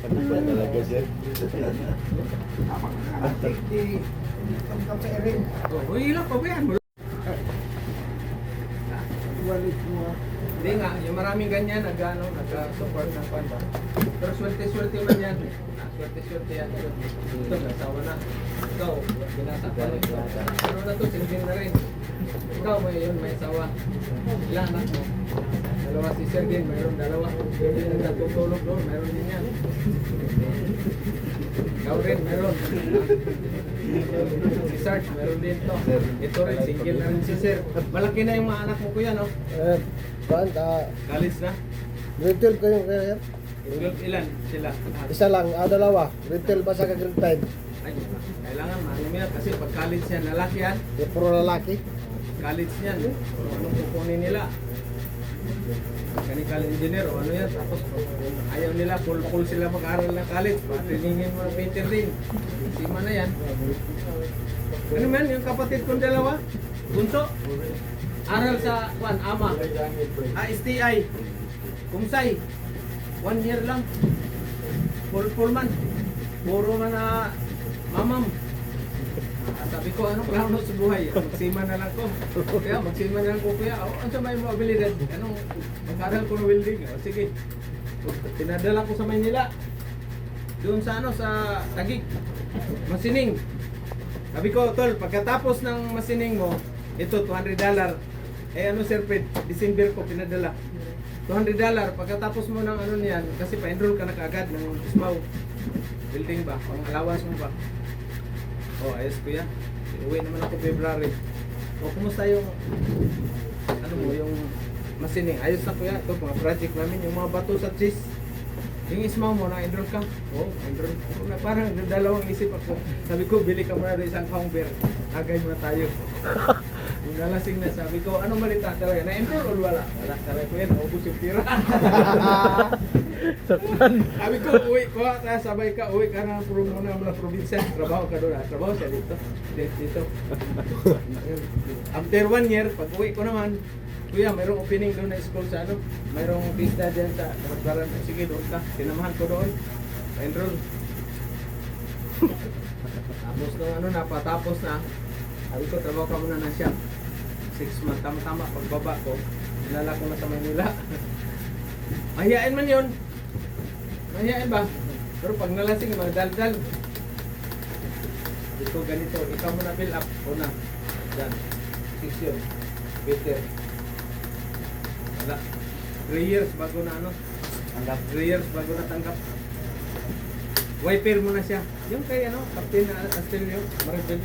Ano talaga siya? Atik di kamkapairin. Oh, ilang pa ba yan? Walit mo. Hindi nga, yung maraming ganyan, nag-support ng pan ba? Pero swerte-swerte man yan. Swerte-swerte yan. Ito, nasawa na. Ikaw, binasa pa rin. Pero na to, silbing na rin. Ikaw, may asawa. Ilan anak mo? Dalawa si Sir din, mayroon dalawa. Hindi na natutulog doon, mayroon din yan. Ikaw rin, mayroon. Si Sarge, mayroon din to. Ito rin, single na rin si Sir. Malaki na yung mga anak mo kuya, no? College na? Grade 12 kayo kaya? Ilan sila? Isa lang, dalawa. Grade 12 ba sa grade 5? Ay, kailangan maano yan kasi pag college yan, lalaki yan. Yung puro lalaki. College yan. Anong kukunin nila? Mechanical engineer o ano yan. Tapos ayaw nila, full sila mag-aral ng college. Patriningin mo ng painter din. Sima na yan. Ano man, yung kapatid kong dalawa, bunso, aral sa ama. STI. Kumsay. 1 year lang. Full man. Puro man na mamam. Sabi ko, anong plano sa buhay? Magsima na lang ko. Kaya magsima na lang ko kuya. Ano sa may mga abilidad? Anong mag-aral ko ng welding? Sige. Pinadala ko sa Maynila. Doon sa sa Taguig. Masining. Sabi ko, tol, pagkatapos ng masining mo, ito $200. Eh ano Sir Fred, December ko pinadala. $200 pagkatapos mo ng ano niyan, kasi pa-enroll ka na kaagad ng SMAW. Building ba? Pang allowance mo ba? Oh, ayos ko yan. Uwi naman ako February. O, kumusta yung ano mo, yung masining? Ayos na ko yan. Ito, mga project namin, yung mga bato sa cheese. Yung SMAW mo, na-enroll ka? Oo, enroll. Parang dalawang isip ako. Sabi ko, bili ka muna ng isang counter. Agay muna tayo. Yung nalasing na, sabi ko, anong malita talaga? Na-enroll o wala? Wala talaga ko yan, naubos yung tira. Sabi ko, uwi ko, sabay ka, uwi ka na muna mga probinsya. Trabaho ka doon, trabaho siya dito. Dito. After 1 year, pag uwi ko naman, kuya, mayroong opening doon na school sa ano, mayroong pista dyan sa Magbaran. Sige, doon ka. Sinamahan ko doon. Enroll. Tapos nung ano, napatapos na, sabi ko, trabaho ka muna na siya. 6 months, tama-tama, pagbaba ko, nilala ko na sa Manila. Mahihain man yun. Mahihain ba? Pero pag nalasing, magdaldal. Ito ganito, ikaw mo na fill up. Una. Yan. 6 yun. Better. Wala. 3 years bago na ano. Tanggap. 3 years bago na tanggap. Wiper mo na siya. Yung kay ano, Captain na Astelio, Maribel.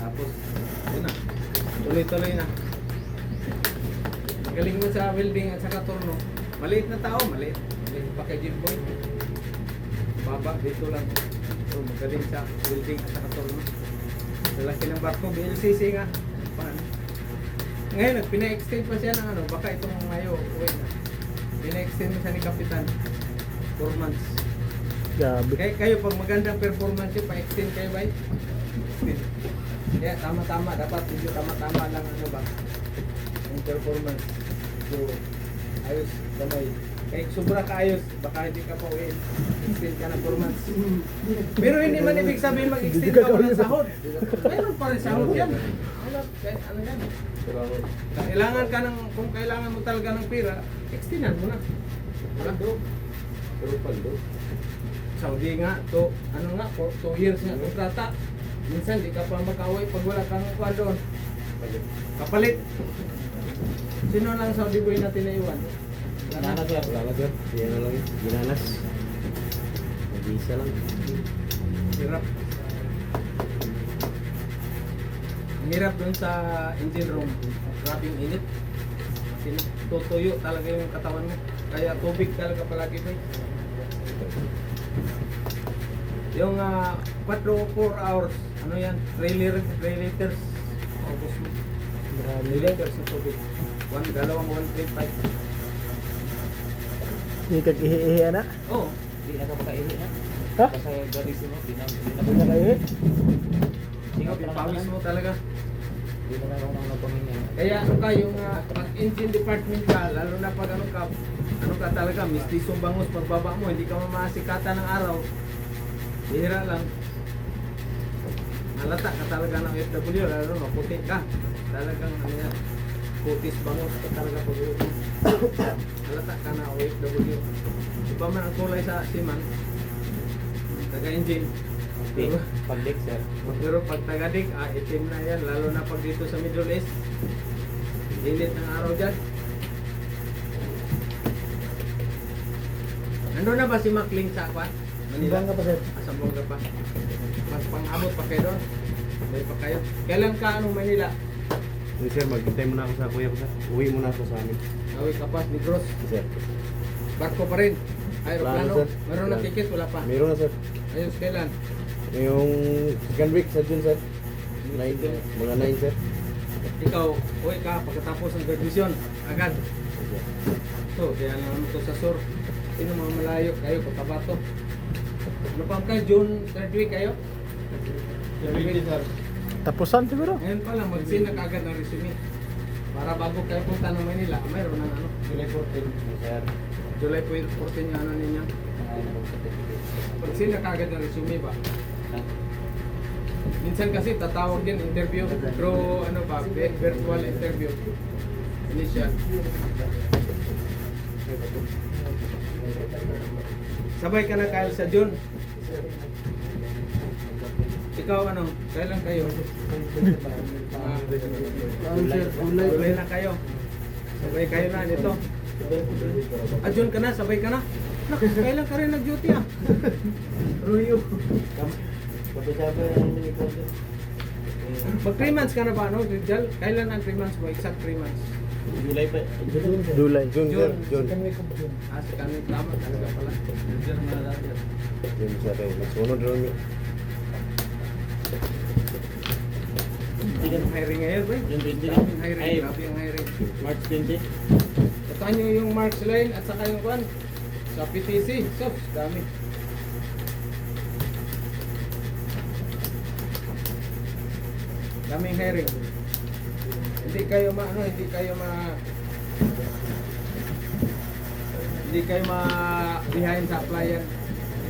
Tapos, yun na. Tuloy-tuloy na. Galing mo sa welding at saka turno. Maliit na tao, maliit. Maliit pa kay Jim Boy. Baba, dito lang. So, magaling sa welding at saka turno. Lalaki ng barko, BLCC nga. Paano? Ngayon, pina-extend pa siya ng ano, baka itong Mayo, uwi na. Pina-extend mo siya ni Kapitan. 4 months. Grabe. Kayo, pag magandang performance yun, pa-extend kayo ba? Extend. Kaya tama-tama, dapat hindi tama-tama lang ano ba? Yung performance. So, ayos, damay. Kaya sobra ka ayos, baka hindi ka pa uwi. Extend ka ng 4 months. Pero hindi man ibig sabihin mag-extend ka walang sahod. Meron pa rin sahod yan. Ano yan? Kailangan ka ng, kung kailangan mo talaga ng pera, extendan mo na. Wala. Pero paldo. Saudi nga, to, ano nga, for 2 years nga, kontrata. Minsan, di ka pa makauwi pag wala kang kuwan doon. Kapalit. Sino lang Saudi boy natin na iwan? Ginanas sir. Wala na sir. Yan na lang. Ginanas. Mag-isa lang. Hirap. Ang hirap doon sa engine room. Grabing init. Tutuyo talaga yung katawan mo. Kaya tubig talaga palagi boy. Yung 4 hours, ano yan? 3 liters. August mo. 3 liters ng tubig. 1.5. Hindi kag-ihi-ihi na. Oo. Di na ka makaihi ha. Ha? Basta garisimo. Di na Hindi na kayo. Singaw pa Pawis naman. mo talaga. Di na ako nang napaminga. Kaya ano ka, yung pag engine department ka, lalo na pag ano ka talaga, mistisong bangus pagbaba mo, hindi ka mamasikatan ng araw. Bihira lang. Halata ka talaga ng FW, lalo na puti ka. Talagang ano yan, kutis bangus ka talaga pag uwi. Halata ka na OFW. Iba man ang kulay sa siman, taga-engine. Pag-dik sir. Pero pag tagadik, itim na yan, lalo na pag dito sa Middle East. Init ng araw dyan. Nandun na ba si Macling sa Akwan? Manila? Ibang ka pa sir. Asambong ka pa. Mas pang-abot pa kayo doon. May pa kayo. Kailan ka anong Manila? Hindi sir, maghintay muna ako sa kuya ko sir. Uwi muna ako sa amin. Awi ka pa, Negros. Sir. Barko pa rin. Aeroplano. Plano, sir. Meron na Plano. ticket, wala pa. Meron na sir. Ayos, kailan? Yung second week sa June sir. 9, mga 9 sir. Ikaw, uwi ka pagkatapos ng graduation. Agad. So, kaya naman ito sa sur. Sino mga malayo kayo, Cotabato. Ano pa kayo, June 3rd week kayo? Third week. Tapusan siguro. Ngayon pa lang, mag-send na kaagad ng resume. Para bago kayo punta ng Manila, mayroon ng ano, July 14. Sir. July 14 yung ano ninyo. Mag-send na kaagad ng resume ba? Minsan kasi tatawag din interview through ano ba, virtual interview. Initial. Sabay ka na Kyle sa June. Ikaw ano, kailan kayo? July na kayo. Sabay kayo na nito. June ka na, sabay ka na. Naku, kailan ka rin nag-duty ah? Ruyo. Mag 3 months ka na ba, no? Rizal? Kailan ang 3 months mo? Exact 3 months. July pa. July. June sir. June. Sa kami tama talaga pala. Rizal na lang. June sir. Nagsunod rin yun. Ang hiring ngayon, boy. Ang hiring, grabe ang hiring. March 20. Ito nyo yung March Lane at saka yung kwan sa PTC. So, dami. Daming hiring. Hindi kayo behind sa applyan.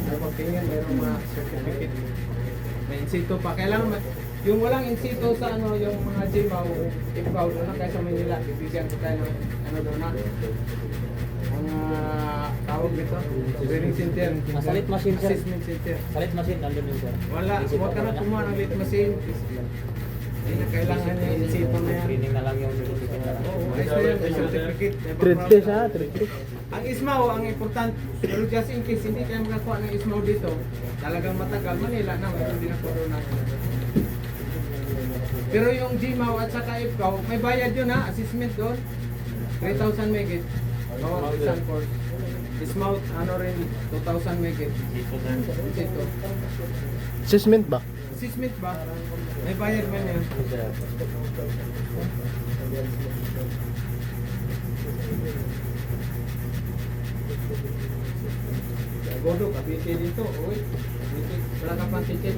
Ay pagtingin, mayroong mga certificate. May insito pa. Kailangan yung walang insito sa ano, yung mga GMAW, IPCAW, doon kayo sa Manila, bibigyan ko tayo ng ano doon na. Ang tawag dito, training center. Salit machine, sir. Assessment center. Salit machine, nandun yun sir. Wala, huwag ka na kumuha ng late machine. Hindi na kailangan yung insito na yan. Training na lang yung certificate na lang. Oo, ayos na yan, may certificate. Never Trade problem. test ha, trade test. Ang ISMAW, ang important, pero just in case hindi kayo makakuha ng ISMAW dito, talagang matagal, Manila na, hindi na doon natin. Pero yung GMAW at saka IPCAW, may bayad yun ha, assessment doon. 3,000 megit. Bawat isang course. ISMAW, ano rin, 2,000 megit. Dito. Assessment ba? Assessment ba? May bayad man yan. Godo, kapiti dito. Uy, wala ka pang ticket.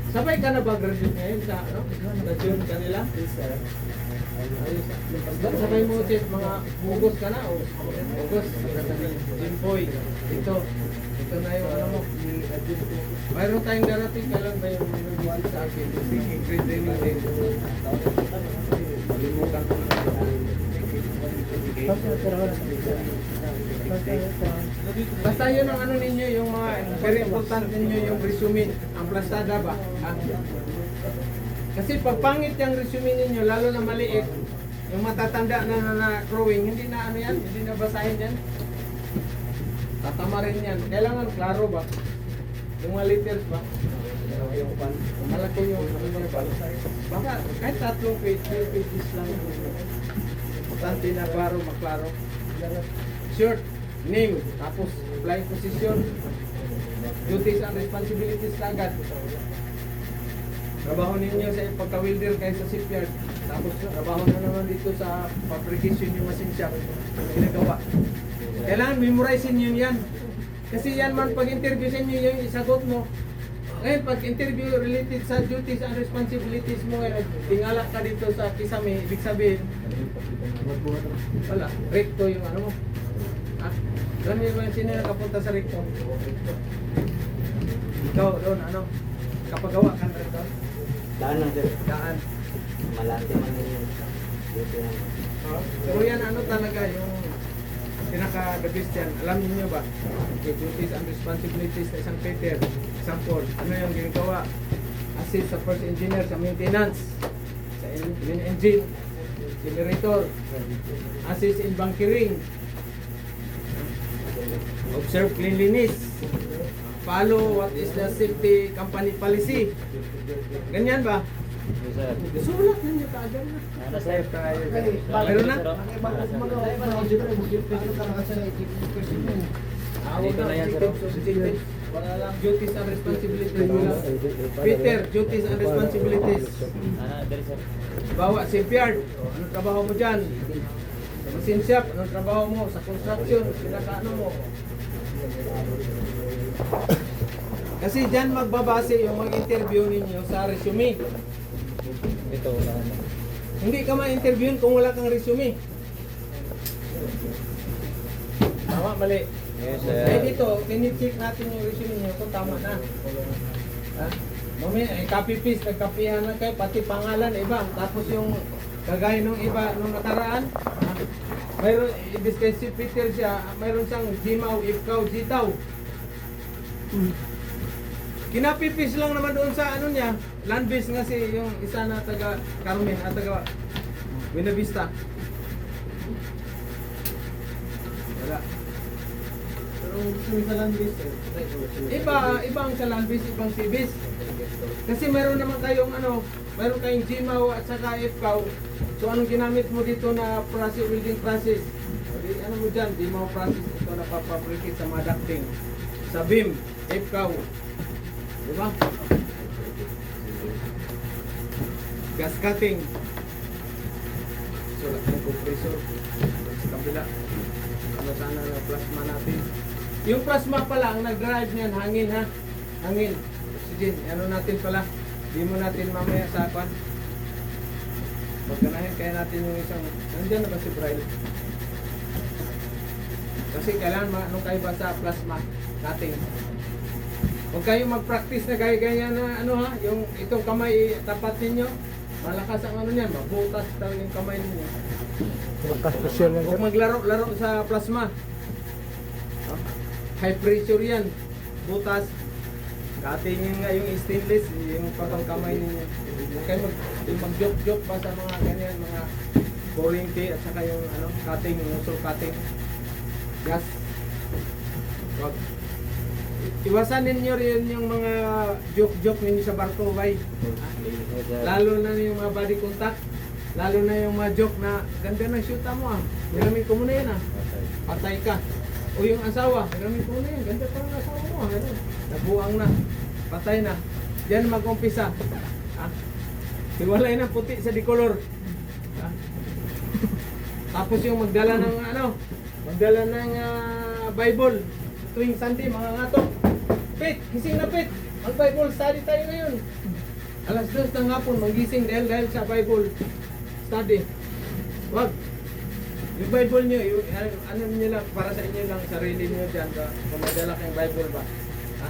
Sabay ka na ba graduate ngayon sa ano? Sa June kanila? Ayos. Sabay mo tit mga August ka na o August. Jimpoy. Ito na yung ano mo. Mayroon tayong darating, kailan ba yung minugit sa akin? Speaking grade training din. Malimutan ko na. Basta yun ang ano ninyo, yung mga very important ninyo, yung resume, ang plastada ba? Ah. Kasi pag pangit yung resume ninyo, lalo na maliit, yung matatanda na drawing, hindi na ano yan, hindi na basahin yan. Tatama rin yan. Kailangan klaro ba? Yung mga letters ba? Yung pan, malaki yung pan. Baka kahit 3 pages lang. Importante na klaro, maklaro. Short, name, tapos applying position, duties and responsibilities agad. Trabaho ninyo sa pagka-welder kayo sa shipyard. Tapos trabaho na naman dito sa fabrication yung machine shop. Ginagawa. Kailangan memorize niyo yan. Kasi yan man pag interview sa inyo yung isagot mo. Ngayon pag interview related sa duties and responsibilities mo, tingala ka dito sa kisame, ibig sabihin, wala, recto yung ano mo. Ah, alam niyo ba yung sino nakapunta sa recto? Ikaw doon, ano? Kapagawa ka na rin. Daan lang sir. Daan. Malaki man yun. Dito lang. Pero yan ano talaga yung pinaka-the best yan. Alam niyo ba? Okay, duties and responsibilities sa isang fitter. Example, ano yung ginagawa? Assist sa first engineer sa maintenance. Sa engine. Generator. Assist in bunkering. Observe cleanliness. Follow what is the safety company policy. Ganyan ba? Yes sir. Sulat ninyo kaagad na. Ano sir? Meron na? Dito na yan sir. Duties and responsibilities. Peter, duties and responsibilities. Dari sir. Bawa shipyard. Ano trabaho mo dyan? Sa machine shop. Ano trabaho mo? Sa construction. Pinakaano mo? Kasi dyan magbabase yung mag-interview ninyo sa resume. Ito na. Hindi ka ma-interviewin kung wala kang resume. Tama, mali. Yes Eh dito, tinicheck natin yung resume niyo kung tama na. Ha? Mamaya, copy-paste, nagkapihan na kayo, pati pangalan, iba. Tapos yung kagaya nung iba, nung nakaraan, ha? Mayroon, ibig kay si Peter siya, mayroon siyang Jimaw, Ipkaw, Jitaw. Kinapipis lang naman doon sa ano niya, land base nga si yung isa na taga Carmen at taga Buena Vista. Wala. Pero gusto sa land base, iba ang sa land base, ibang si base. Kasi meron naman kayong ano, meron kayong Jimaw at saka Ipkaw. So anong ginamit mo dito na process, welding process? Ano mo dyan, Jimaw process, ito na papabricate sa mga ducting. Sa beam, Ipkaw. Diba? Gas cutting. Sulat ng compressor. Sa kabila. Ano sana na plasma natin. Yung plasma pala, ang nag-drive niyan, hangin ha. Hangin. Oxygen. Ano natin pala. Di mo natin mamaya sa pan. Magkanahin kaya natin yung isang. Nandiyan na ba si Brian? Kasi kailangan anong kayo ba sa plasma cutting. Huwag kayong mag-practice na gaya-gaya na ano ha, yung itong kamay tapat ninyo, malakas ang ano niyan, mabutas talaga yung kamay ninyo. Magka-special yan sir. Huwag maglaro-laro sa plasma. High pressure yan, butas. Katingin nga yung stainless, yung patang kamay ninyo. Huwag kayo mag-joke-joke pa sa mga ganyan, mga boring tea at saka yung ano, cutting, muscle cutting. Gas. Huwag. Iwasan ninyo rin yung mga joke-joke ninyo sa barko, bay. Lalo na yung mga body contact. Lalo na yung mga joke na ganda ng shoota mo ah. Hiramin ko muna yan ah. Patay ka. O yung asawa, hiramin ko muna yan. Ganda pa ng asawa mo ah. Nabuang na. Patay na. Diyan mag-umpisa. Ah. Hiwalay na puti sa dikolor. Ah. Tapos yung magdala ng ano, magdala ng Bible. Tuwing Sunday, mga ngatok. Pit, gising na Pit. Mag-Bible study tayo ngayon. Alas 2 ng hapon, magising dahil sa Bible study. Wag. Yung Bible nyo, yung, ano nyo lang, para sa inyo lang, sarili nyo dyan, kung madala kayong Bible ba. Ha?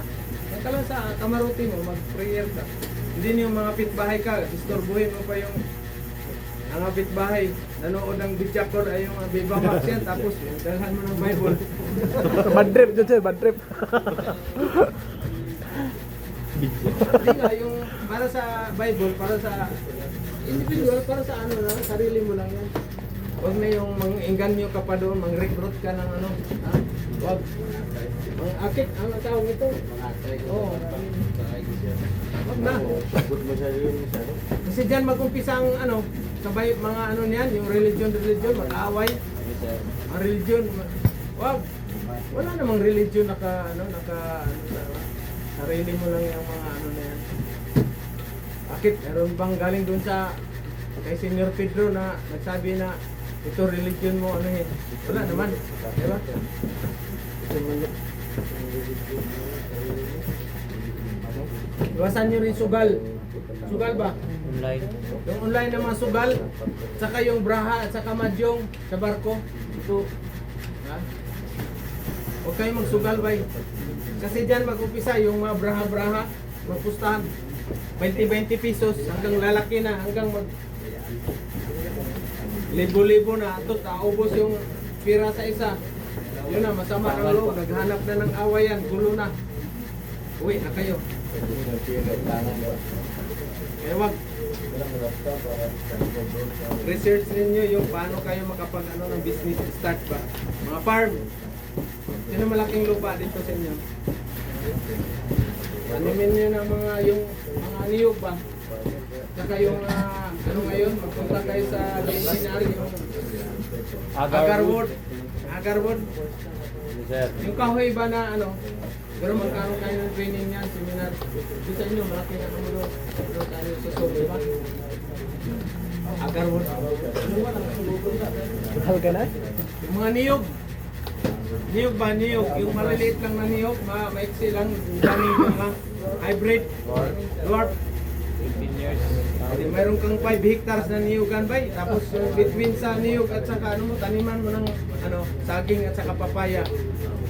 Yan ka lang sa kamaruti mo, mag-prayer ka. Hindi nyo mga pitbahay ka, disturbuhin mo pa yung ang kapitbahay, nanood ng Bitchakor ay yung Viva Max yan, tapos dalhan mo ng Bible. Bad trip dyan sir, bad trip. Hindi nga, yung para sa Bible, para sa individual, para sa ano na, sarili mo lang yan. Huwag na yung mang-inganyo ka pa doon, mang-recruit ka ng ano. Ha? Huwag. Mang-akit, ang tawag ito. Oo. Huwag na. Good mo siya yun, ano? Kasi dyan mag-umpisa ang ano, sabay mga ano niyan, yung religion, mag-aaway. Yes, sir. Ang religion, wag. Wala namang religion ano, sarili mo lang yung mga ano na yan. Bakit? Meron bang galing dun sa kay Senyor Pedro na nagsabi na ito religion mo ano eh. Wala naman. Diba? Iwasan nyo rin sugal. Sugal ba? Online. Yung online na mga sugal, saka yung braha at saka madyong sa barko. Ito. Ha? Huwag kayong magsugal, bay. Kasi dyan mag-upisa yung mga braha-braha, magpustahan. 20-20 pesos hanggang lalaki na, hanggang mag libo-libo na. Ito, taubos yung pira sa isa. Yun na, masama ang loob. Naghanap na ng awayan, gulo na. Uwi na kayo. Kaya wag. Research ninyo yung paano kayo makapag ano ng business start ba. Mga farm. Sino malaking lupa dito sa inyo? Animin nyo ng mga yung mga niyog ba? Saka yung ano ngayon, magpunta kayo sa seminary yung agarwood. Agarwood. Yes, sir. Yung kahoy ba na ano? Pero magkaroon kayo ng training yan, seminar. Dito sa inyo, malaki na ano doon. Doon tayo sa soul, di ba? Agarwood. Ano ba lang? Mahal ka na? Yung mga niyog. Niyog ba? Niyog. Yung maliliit lang na niyog, maiksi lang, daming lang. Hybrid. Dwarf. 15 years. Mayroon kang 5 hectares na niyogan ba? Tapos between sa niyog at saka ano mo, taniman mo ng ano, saging at saka papaya.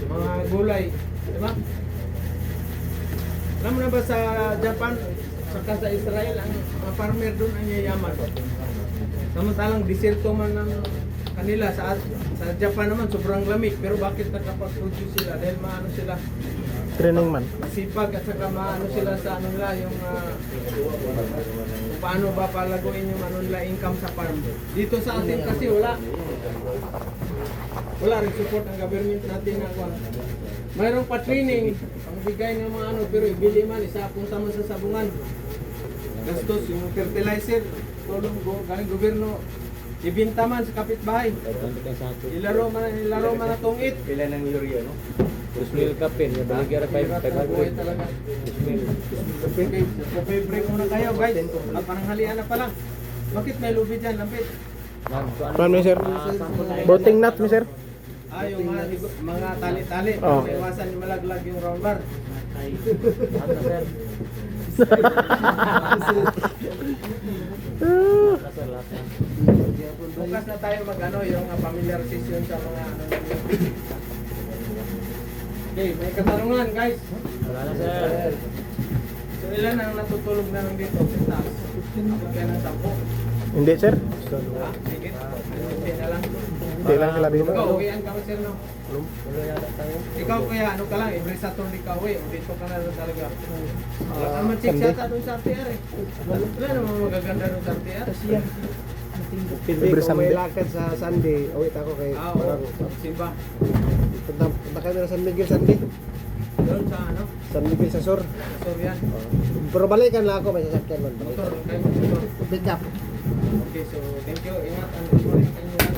Mga gulay. Diba? Alam mo na ba sa Japan, saka sa Israel, ang mga farmer doon ang yayaman. Samantalang diserto man ng kanila. Sa Japan naman, sobrang lamig. Pero bakit nakapag-produce sila? Dahil maano sila, Training man. masipag at saka maano sila sa ano nila, yung kung paano ba palaguin yung ano nila income sa farm. Dito sa atin kasi wala rin support ang government natin na kung mayroong pa-training, ang bigay ng mga ano, pero ibili man, isa punta man sa sabungan. Gastos, yung fertilizer, tulong galing gobyerno, ibinta man sa kapitbahay. Ilaro man na tungit. Pila ng urea, no? Usmil kapin. Yung baligyan na 500. Buhay talaga. Break muna kayo guys. Parang halian na pala. Bakit may lubi dyan, lampit? Paano mi sir? Boating nut mi sir? Yung mga tali-tali. Oh. May iwasan yung malaglag yung round bar. Bukas na tayo mag-ano, yung familiar session sa mga ano. Okay, may katanungan guys. Wala na, sir. So ilan ang natutulog na lang dito sa taas? Abot kayo ng 10. Hindi sir. Sige, hindi na lang. Hindi lang sila dito. Ikaw, uwian ka ba sir no? Ikaw kaya ano ka lang, every Saturday ka uwi, dito ka na lang talaga. Wala ka naman check Sunday. yata doon sa RTR eh. Wala naman magaganda doon sa RTR. Hindi Every ko may Sunday. lakad sa Sunday. Awit ako kay Oo, parang Simba. punta kami na San Miguel Sunday. Doon sa ano, San Miguel sa Sur. Sorian. Pero balikan lang ako, may sasakyan man. Motor, kayo motor. Pick up. Okay, so thank you. Ingat ang recording sa inyo lang.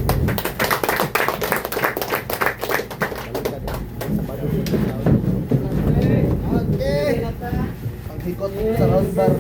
Okay. Ang hikot sa round bar.